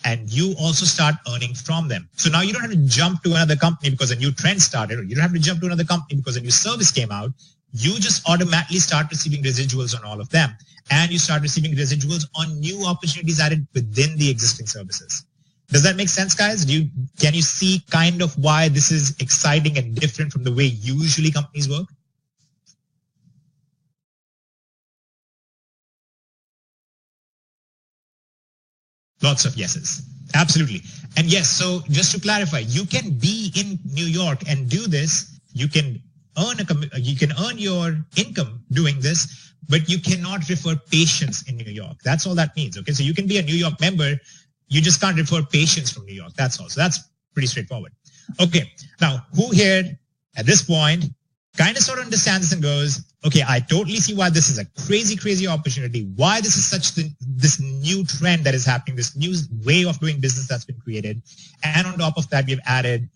and you also start earning from them. So now you don't have to jump to another company because a new trend started, or you don't have to jump to another company because a new service came out. You just automatically start receiving residuals on all of them, and you start receiving residuals on new opportunities added within the existing services. Does that make sense, guys? Can you see kind of why this is exciting and different from the way usually companies work? Lots of yeses. Absolutely. And yes, so just to clarify, you can be in New York and do this. You can earn your income doing this, but you cannot refer patients in New York. That's all that means. Okay, so you can be a New York member. You just can't refer patients from New York. That's all. So that's pretty straightforward. Okay, now who here at this point kind of sort of understands this and goes, okay, I totally see why this is a crazy, crazy opportunity, why this is this new trend that is happening, this new way of doing business that's been created. And on top of that, we've added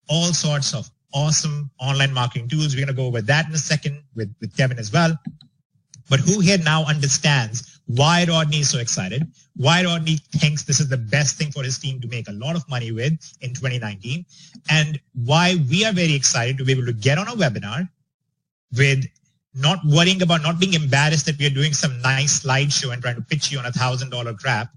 all sorts of awesome online marketing tools. We're going to go over that in a second with Kevin as well. but who here now understands why Rodney is so excited, why Rodney thinks this is the best thing for his team to make a lot of money with in 2019, and why we are very excited to be able to get on a webinar with not worrying about, not being embarrassed that we are doing some nice slideshow and trying to pitch you on $1,000 crap.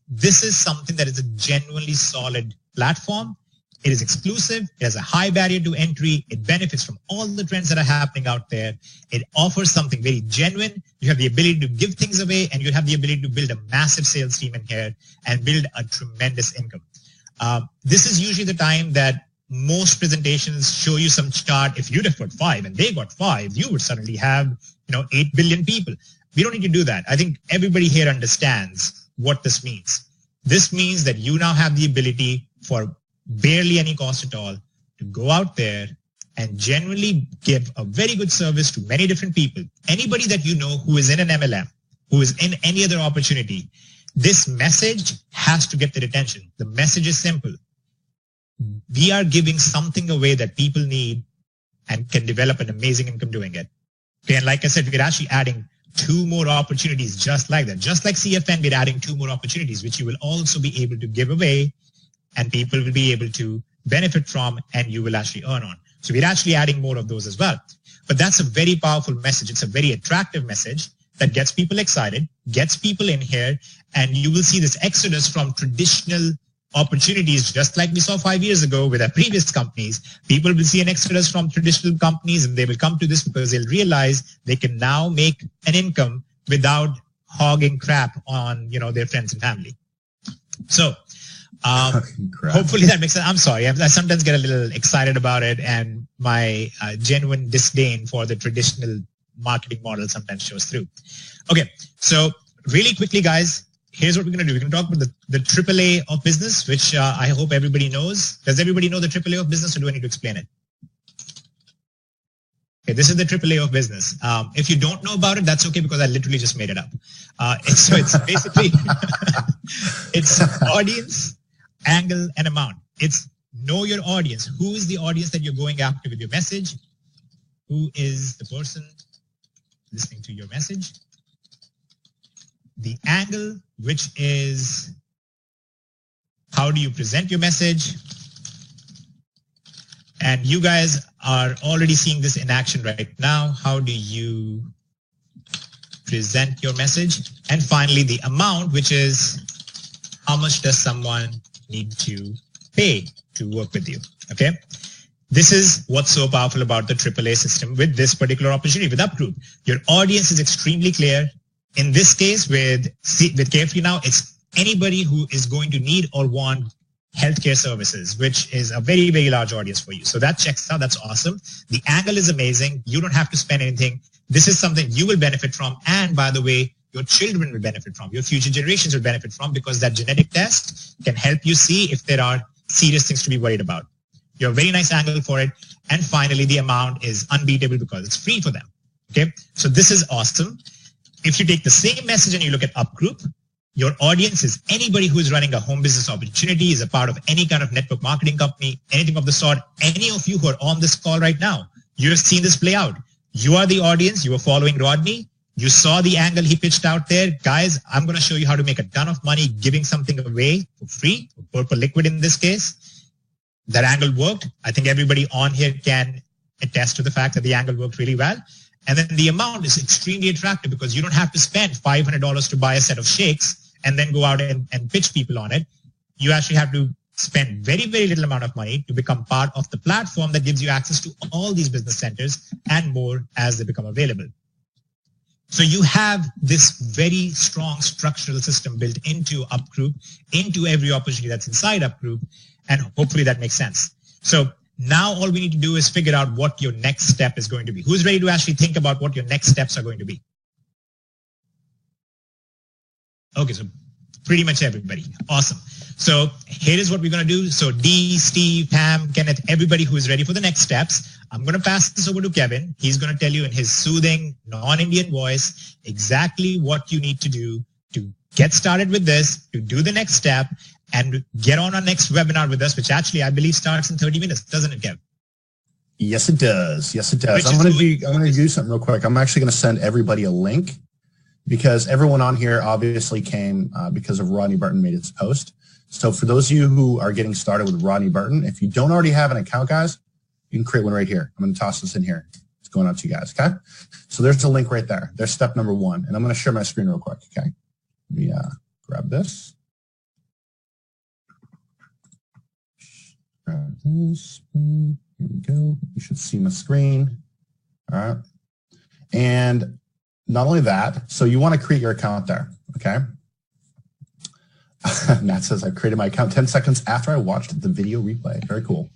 This is something that is a genuinely solid platform. It is exclusive. It has a high barrier to entry. It benefits from all the trends that are happening out there. It offers something very genuine. You have the ability to give things away, and you have the ability to build a massive sales team in here and build a tremendous income. This is usually the time that most presentations show you some chart. If you'd have got 5 and they got 5, you would suddenly have 8 billion people. We don't need to do that. I think everybody here understands what this means. This means that you now have the ability for barely any cost at all to go out there and genuinely give a very good service to many different people. Anybody that you know who is in an MLM, who is in any other opportunity, this message has to get their attention. The message is simple. We are giving something away that people need and can develop an amazing income doing it. Okay, and like I said, we're actually adding 2 more opportunities just like that. Just like CFN, we're adding 2 more opportunities, which you will also be able to give away and people will be able to benefit from, and you will actually earn on. So we're actually adding more of those as well. But that's a very powerful message. It's a very attractive message that gets people excited, gets people in here, and you will see this exodus from traditional opportunities, just like we saw 5 years ago with our previous companies. People will see an exodus from traditional companies, and they will come to this because they'll realize they can now make an income without hogging crap on their friends and family. So hopefully that makes sense. I'm sorry. I sometimes get a little excited about it, and my genuine disdain for the traditional marketing model sometimes shows through. Okay, so really quickly, guys, here's what we're going to do. We're going to talk about the AAA of business, which I hope everybody knows. Does everybody know the AAA of business, or do I need to explain it? Okay, this is the AAA of business. If you don't know about it, that's okay, because I literally just made it up. So it's basically, it's audience, angle, and amount. It's know your audience. Who is the audience that you're going after with your message? Who is the person listening to your message? The angle, which is how do you present your message? And you guys are already seeing this in action right now. How do you present your message? And finally, the amount, which is how much does someone need to pay to work with you, okay? This is what's so powerful about the AAA system with this particular opportunity with UpGroup. Your audience is extremely clear. In this case, with Carefree Now, it's anybody who is going to need or want healthcare services, which is a very, very large audience for you. So that checks out. That's awesome. The angle is amazing. You don't have to spend anything. This is something you will benefit from. And by the way, your children will benefit from, your future generations will benefit from, because that genetic test can help you see if there are serious things to be worried about. You have a very nice angle for it. And finally, the amount is unbeatable because it's free for them. Okay, so this is awesome. If you take the same message and you look at UpGroup, your audience is anybody who is running a home business opportunity, is a part of any kind of network marketing company, anything of the sort. Any of you who are on this call right now, you have seen this play out. You are the audience. You are following Rodney. You saw the angle he pitched out there. Guys, I'm going to show you how to make a ton of money giving something away for free, for Purple Liquid in this case. That angle worked. I think everybody on here can attest to the fact that the angle worked really well. And then the amount is extremely attractive because you don't have to spend $500 to buy a set of shakes and then go out and pitch people on it. You actually have to spend very, very little amount of money to become part of the platform that gives you access to all these business centers and more as they become available. So you have this very strong structural system built into UpGroup, into every opportunity that's inside UpGroup, and hopefully that makes sense. So now all we need to do is figure out what your next step is going to be. Who's ready to actually think about what your next steps are going to be? Okay, so pretty much everybody. Awesome. So here is what we're going to do. So Dee, Steve, Pam, Kenneth, everybody who is ready for the next steps, I'm going to pass this over to Kevin. He's going to tell you in his soothing, non-Indian voice exactly what you need to do to get started with this, to do the next step, and get on our next webinar with us, which actually I believe starts in 30 minutes, doesn't it, Kev? Yes, it does. Yes, it does. I'm going to do something real quick. I'm actually going to send everybody a link because everyone on here obviously came because of Rodney Burton made his post. So for those of you who are getting started with Rodney Burton, if you don't already have an account, guys, you can create one right here. I'm going to toss this in here. It's going out to you guys, okay? So there's the link right there. There's step number 1. And I'm going to share my screen real quick, okay? Let me grab this. Grab this. Here we go. You should see my screen. All right. And not only that, so you want to create your account there, okay? Matt says, I created my account 10 seconds after I watched the video replay. Very cool.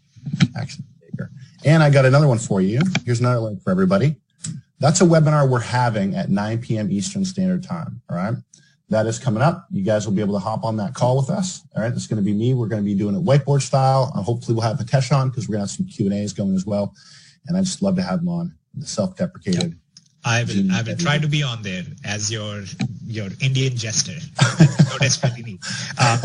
Action taker. And I got another one for you. Here's another link for everybody. That's a webinar we're having at 9 p.m. Eastern Standard Time, all right? That is coming up. You guys will be able to hop on that call with us, all right? It's going to be me. We're going to be doing it whiteboard style. Hopefully we'll have Hitesh on because we're going to have some Q&As going as well. And I'd just love to have him on, the self-deprecated. I will try to be on there as your Indian jester. So desperately need.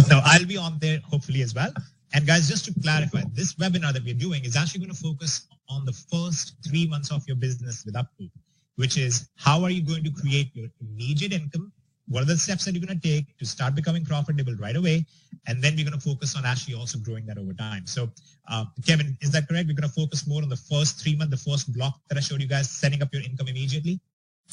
No, I'll be on there hopefully as well. And guys, just to clarify, this webinar that we're doing is actually going to focus on the first 3 months of your business with UpGroup, which is how are you going to create your immediate income? What are the steps that you're going to take to start becoming profitable right away? And then we're going to focus on actually also growing that over time. So, Kevin, is that correct? We're going to focus more on the first 3 months, the first block that I showed you guys, setting up your income immediately?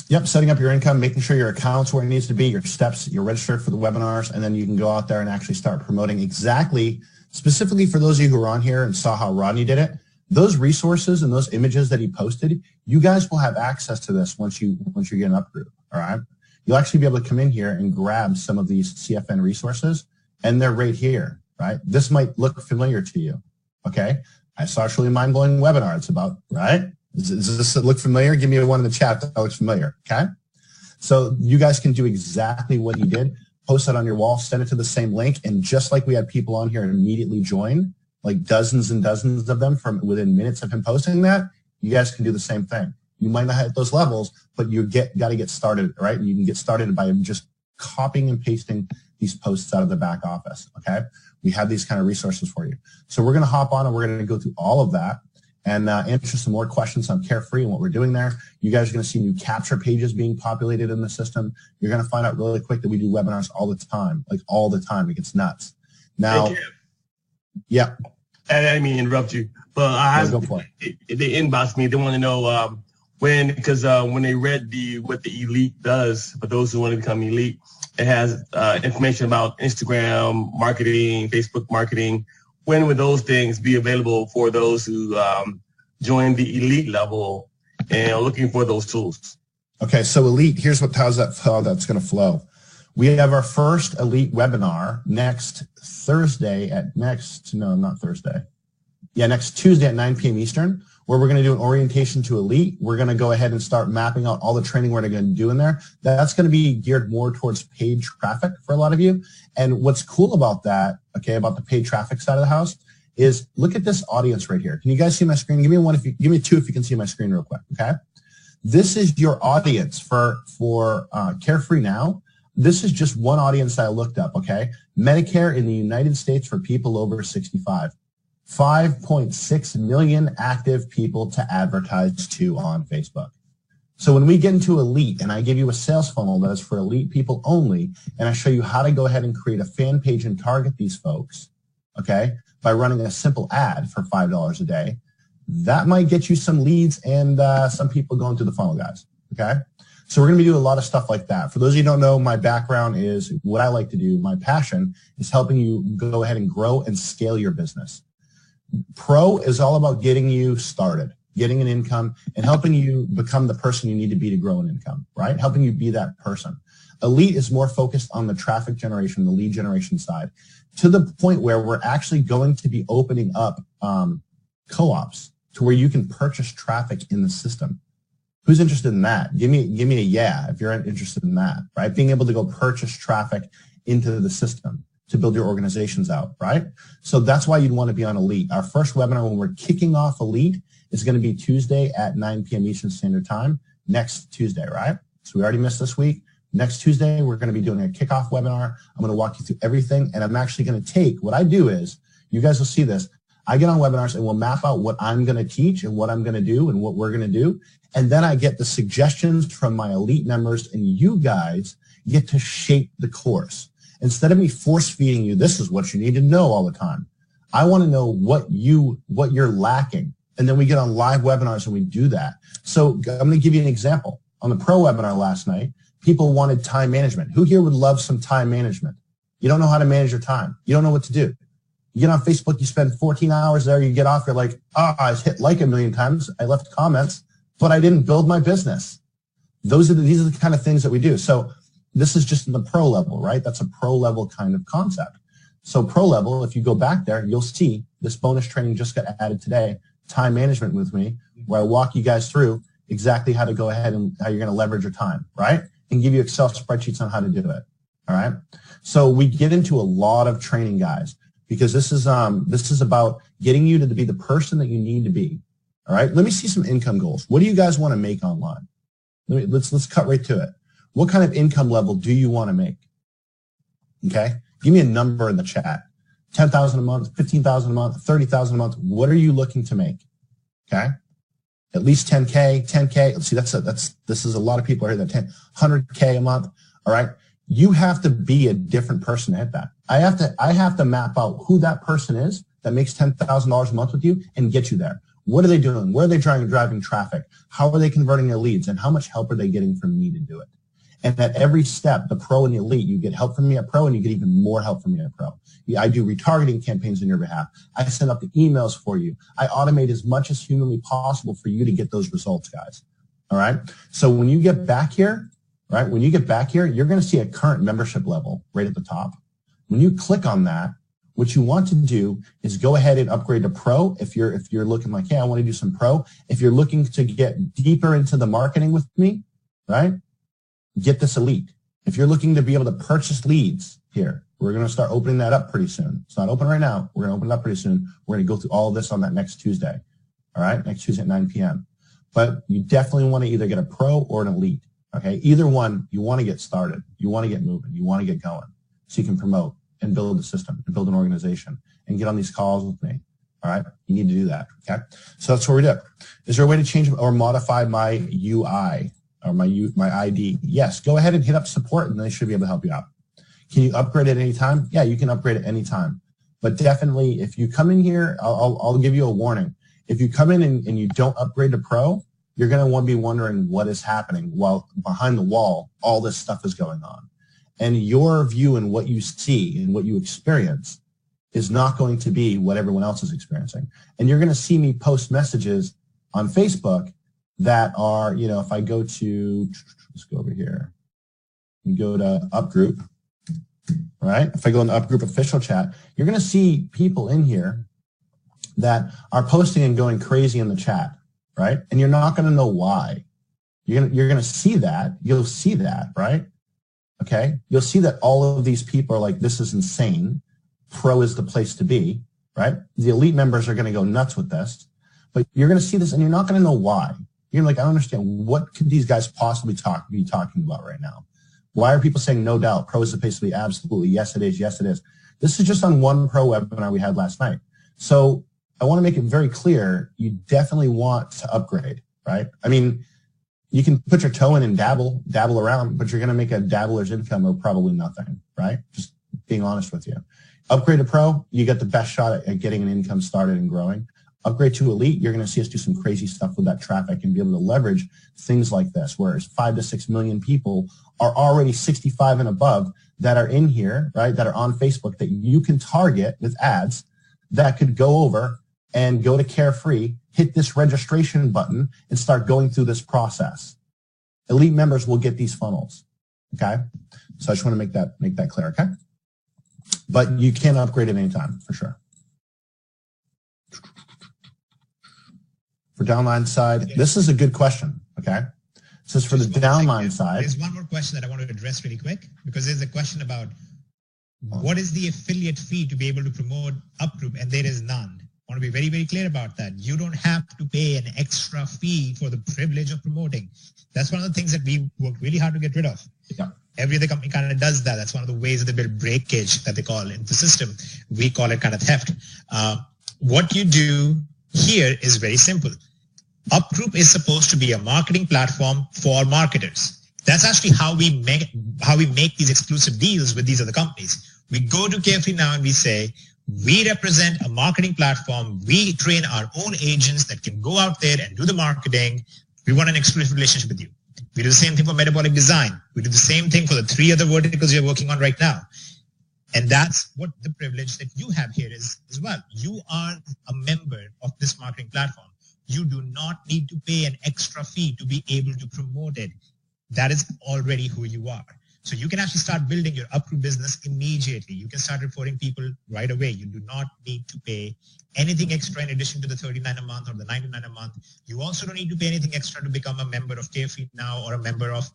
Yep, setting up your income, making sure your account's where it needs to be, your steps, you're registered for the webinars, and then you can go out there and actually start promoting exactly, specifically for those of you who are on here and saw how Rodney did it, those resources and those images that he posted, you guys will have access to this once you get an UpGroup, all right? You'll actually be able to come in here and grab some of these CFN resources, and they're right here, right? This might look familiar to you, okay? I saw a really mind-blowing webinar it's about, right? Does this look familiar? Give me one in the chat that looks familiar, okay? So you guys can do exactly what he did. Post that on your wall, send it to the same link, and just like we had people on here immediately join, like dozens and dozens of them from within minutes of him posting that, you guys can do the same thing. You might not hit those levels, but you got to get started, right? And you can get started by just copying and pasting these posts out of the back office, okay? We have these kind of resources for you. So we're going to hop on and we're going to go through all of that and answer some more questions on Carefree and what we're doing there. You guys are going to see new capture pages being populated in the system. You're going to find out really quick that we do webinars all the time, like all the time. It gets nuts. Now, yeah. I didn't mean to interrupt you, but go for it. They inboxed me. They want to know when they read what the elite does, for those who want to become elite, it has information about Instagram marketing, Facebook marketing. When would those things be available for those who join the elite level and are looking for those tools? Okay, so elite, here's how that's going to flow. We have our first elite webinar next Tuesday at 9 p.m. Eastern, where we're going to do an orientation to elite. We're going to go ahead and start mapping out all the training we're going to do in there. That's going to be geared more towards paid traffic for a lot of you. And what's cool about that, okay, about the paid traffic side of the house is look at this audience right here. Can you guys see my screen? Give me two if you can see my screen real quick, okay? This is your audience for Carefree Now. This is just one audience I looked up, okay? Medicare in the United States for people over 65. 5.6 million active people to advertise to on Facebook. So when we get into elite and I give you a sales funnel that is for elite people only, and I show you how to go ahead and create a fan page and target these folks, okay, by running a simple ad for $5 a day, that might get you some leads and some people going through the funnel, guys, okay? So we're going to be doing a lot of stuff like that. For those of you who don't know, my background is what I like to do. My passion is helping you go ahead and grow and scale your business. Pro is all about getting you started, getting an income, and helping you become the person you need to be to grow an income, right? Helping you be that person. Elite is more focused on the traffic generation, the lead generation side, to the point where we're actually going to be opening up co-ops to where you can purchase traffic in the system. Who's interested in that? Give me a yeah if you're interested in that, right? Being able to go purchase traffic into the system to build your organizations out, right? So that's why you'd want to be on Elite. Our first webinar when we're kicking off Elite is going to be Tuesday at 9 p.m. Eastern Standard Time, next Tuesday, right? So we already missed this week. Next Tuesday, we're going to be doing a kickoff webinar. I'm going to walk you through everything, and I'm actually going to take, what I do is, you guys will see this, I get on webinars and we'll map out what I'm going to teach and what I'm going to do and what we're going to do. And then I get the suggestions from my elite members, and you guys get to shape the course. Instead of me force feeding you, this is what you need to know all the time. I want to know what you're lacking. And then we get on live webinars and we do that. So I'm going to give you an example. On the pro webinar last night, people wanted time management. Who here would love some time management? You don't know how to manage your time. You don't know what to do. You get on Facebook, you spend 14 hours there, you get off, you're like, I hit like a million times, I left comments, but I didn't build my business. These are the kind of things that we do. So this is just in the pro level, right? That's a pro level kind of concept. So pro level, if you go back there, you'll see this bonus training just got added today, time management with me, where I walk you guys through exactly how to go ahead and how you're going to leverage your time, right? And give you Excel spreadsheets on how to do it. All right. So we get into a lot of training, guys, because this is about getting you to be the person that you need to be. All right. Let me see some income goals. What do you guys want to make online? Let's cut right to it. What kind of income level do you want to make? Okay. Give me a number in the chat. 10,000 a month, 15,000 a month, 30,000 a month. What are you looking to make? Okay. At least 10K, 10K. Let's see, this is a lot of people are here that 100K a month. All right. You have to be a different person at that. I have to map out who that person is that makes $10,000 a month with you and get you there. What are they doing? Where are they driving traffic? How are they converting their leads? And how much help are they getting from me to do it? And at every step, the pro and the elite, you get help from me at pro and you get even more help from me at pro. I do retargeting campaigns on your behalf. I send up the emails for you. I automate as much as humanly possible for you to get those results, guys. All right. So when you get back here, right, when you get back here, you're going to see a current membership level right at the top. When you click on that, what you want to do is go ahead and upgrade to pro. If you're looking like, hey, I want to do some pro. If you're looking to get deeper into the marketing with me, right, get this elite. If you're looking to be able to purchase leads here, we're going to start opening that up pretty soon. It's not open right now. We're going to open it up pretty soon. We're going to go through all of this on that next Tuesday. All right, next Tuesday at 9 p.m. But you definitely want to either get a pro or an elite. Okay, either one, you want to get started. You want to get moving. You want to get going so you can promote and build a system and build an organization and get on these calls with me. All right, you need to do that. Okay, so that's what we do. Is there a way to change or modify my UI or my ID? Yes, go ahead and hit up support and they should be able to help you out. Can you upgrade at any time? Yeah, you can upgrade at any time. But definitely, if you come in here, I'll give you a warning. If you come in and you don't upgrade to pro, you're going to be wondering what is happening while behind the wall, all this stuff is going on. And your view and what you see and what you experience is not going to be what everyone else is experiencing. And you're going to see me post messages on Facebook that are, if I go to, let's go over here. You go to UpGroup, right? If I go in the UpGroup official chat, you're going to see people in here that are posting and going crazy in the chat, right? And you're not going to know why. You're going to see that. You'll see that, right? Okay. You'll see that all of these people are like, this is insane. Pro is the place to be, right? The elite members are going to go nuts with this, but you're going to see this and you're not going to know why. You're like, I don't understand. What could these guys possibly be talking about right now? Why are people saying no doubt? Pro is the place to be. Absolutely. Yes, it is. Yes, it is. This is just on one pro webinar we had last night. So I want to make it very clear. You definitely want to upgrade, right? I mean, you can put your toe in and dabble around, but you're going to make a dabbler's income of probably nothing, right? Just being honest with you. Upgrade to pro, you get the best shot at getting an income started and growing. Upgrade to elite, you're going to see us do some crazy stuff with that traffic and be able to leverage things like this, whereas 5 to 6 million people are already 65 and above that are in here, right, that are on Facebook that you can target with ads that could go over and go to Carefree, hit this registration button, and start going through this process. Elite members will get these funnels, okay? So I just want to make that clear, okay? But you can upgrade at any time, for sure. For downline side, this is a good question, okay? This is for the downline side. There's one more question that I want to address really quick, because there's a question about what is the affiliate fee to be able to promote UpGroup, and there is none. I want to be very, very clear about that. You don't have to pay an extra fee for the privilege of promoting. That's one of the things that we work really hard to get rid of. Yeah. Every other company kind of does that. That's one of the ways that they build breakage that they call in the system. We call it kind of theft. what you do here is very simple. UpGroup is supposed to be a marketing platform for marketers. That's actually how we make these exclusive deals with these other companies. We go to Carefree Now and we say, we represent a marketing platform. We train our own agents that can go out there and do the marketing. We want an exclusive relationship with you. We do the same thing for metabolic design. We do the same thing for the 3 other verticals you're working on right now. And that's what the privilege that you have here is as well. You are a member of this marketing platform. You do not need to pay an extra fee to be able to promote it. That is already who you are. So you can actually start building your UpGroup business immediately. You can start referring people right away. You do not need to pay anything extra in addition to the $39 a month or the $99 a month. You also don't need to pay anything extra to become a member of Carefree Now or a member of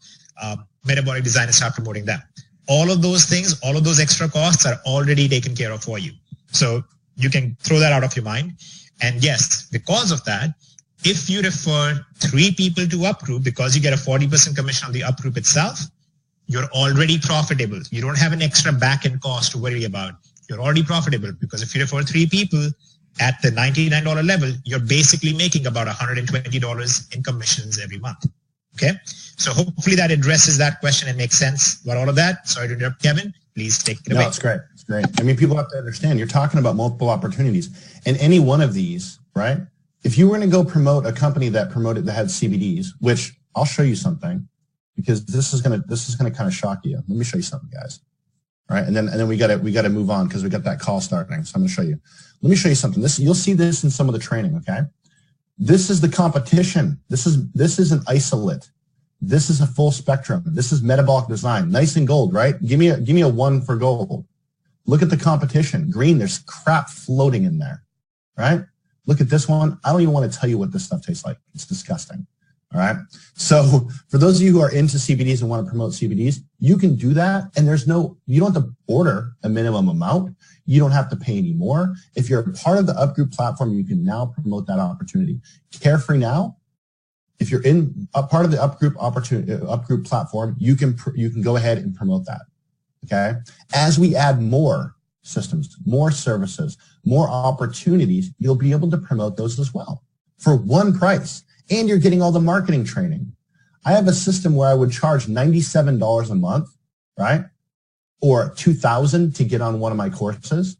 Metabolic Design and start promoting them. All of those things, all of those extra costs are already taken care of for you. So you can throw that out of your mind. And yes, because of that, if you refer 3 people to UpGroup, because you get a 40% commission on the UpGroup itself, you're already profitable. You don't have an extra back-end cost to worry about. You're already profitable because if you refer 3 people at the $99 level, you're basically making about $120 in commissions every month. Okay, so hopefully that addresses that question and makes sense about all of that. Sorry to interrupt, Kevin. Please take it away. No, it's great. It's great. I mean, people have to understand you're talking about multiple opportunities, and any one of these, right? If you were going to go promote a company that had CBDs, which I'll show you something, because this is gonna kind of shock you. Let me show you something, guys. All right, and then we got to move on because we got that call starting. So I'm going to show you. Let me show you something. You'll see this in some of the training. Okay. This is the competition. This is an isolate. This is a full spectrum. This is metabolic design. Nice and gold, right? Give me a 1 for gold. Look at the competition. Green, there's crap floating in there, right? Look at this one. I don't even want to tell you what this stuff tastes like. It's disgusting. All right. So for those of you who are into CBDs and want to promote CBDs, you can do that. And you don't have to order a minimum amount. You don't have to pay any more. If you're a part of the UpGroup platform, you can now promote that opportunity. Carefree Now, if you're in a part of the UpGroup platform, you can go ahead and promote that. Okay. As we add more systems, more services, more opportunities, you'll be able to promote those as well for one price. And you're getting all the marketing training. I have a system where I would charge $97 a month, right? Or $2,000 to get on one of my courses.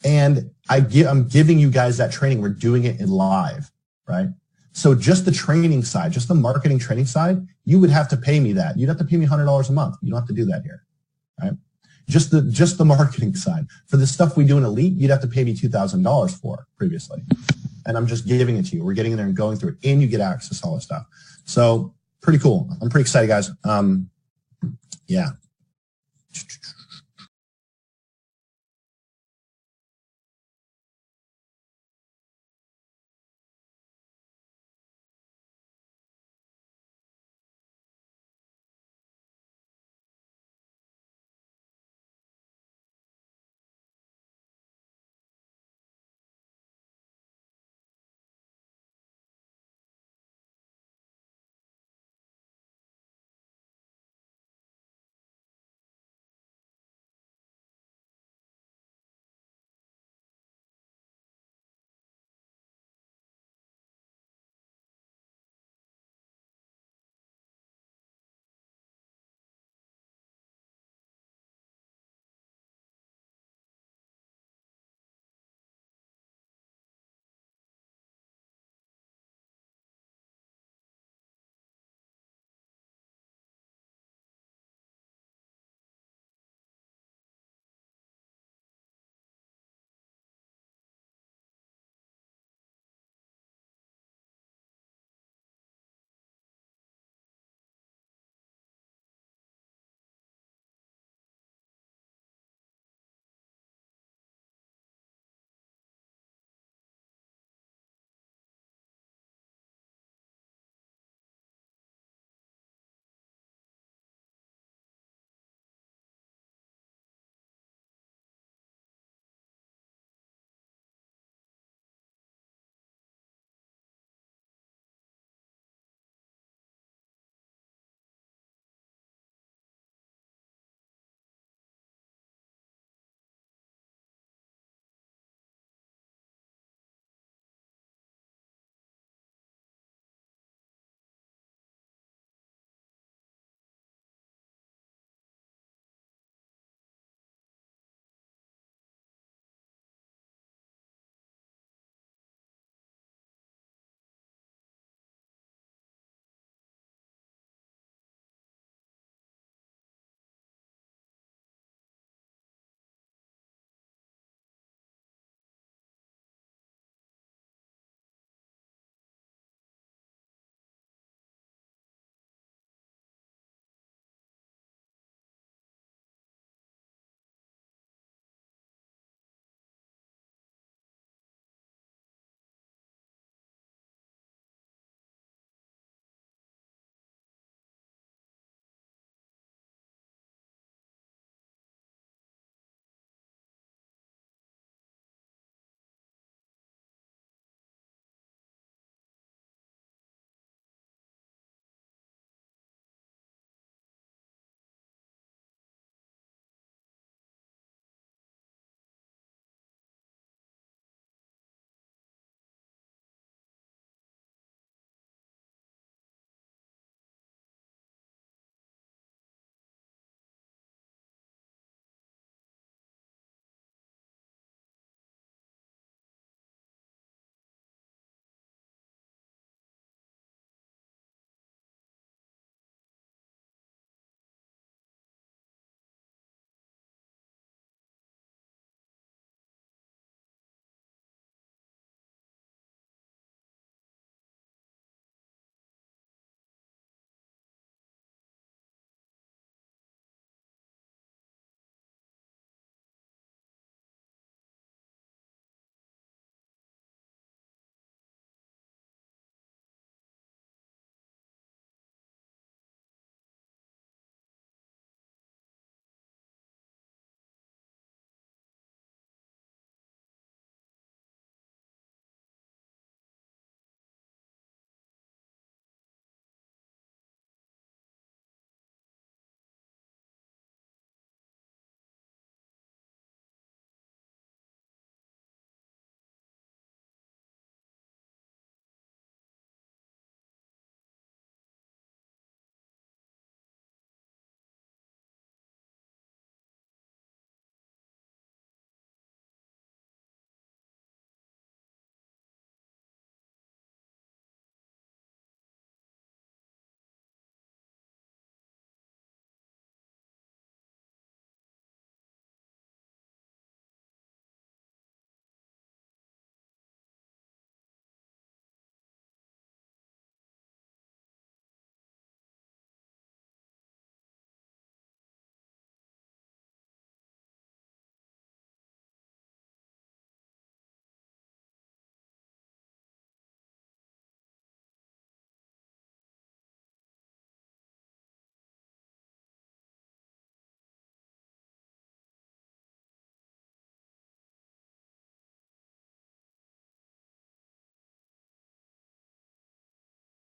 And I'm giving you guys that training. We're doing it in live, right? So just the training side, just the marketing training side, you would have to pay me that. You'd have to pay me $100 a month. You don't have to do that here, right? Just the marketing side. For the stuff we do in Elite, you'd have to pay me $2,000 for previously. And I'm just giving it to you. We're getting in there and going through it, and you get access to all this stuff. So pretty cool. I'm pretty excited, guys. Yeah.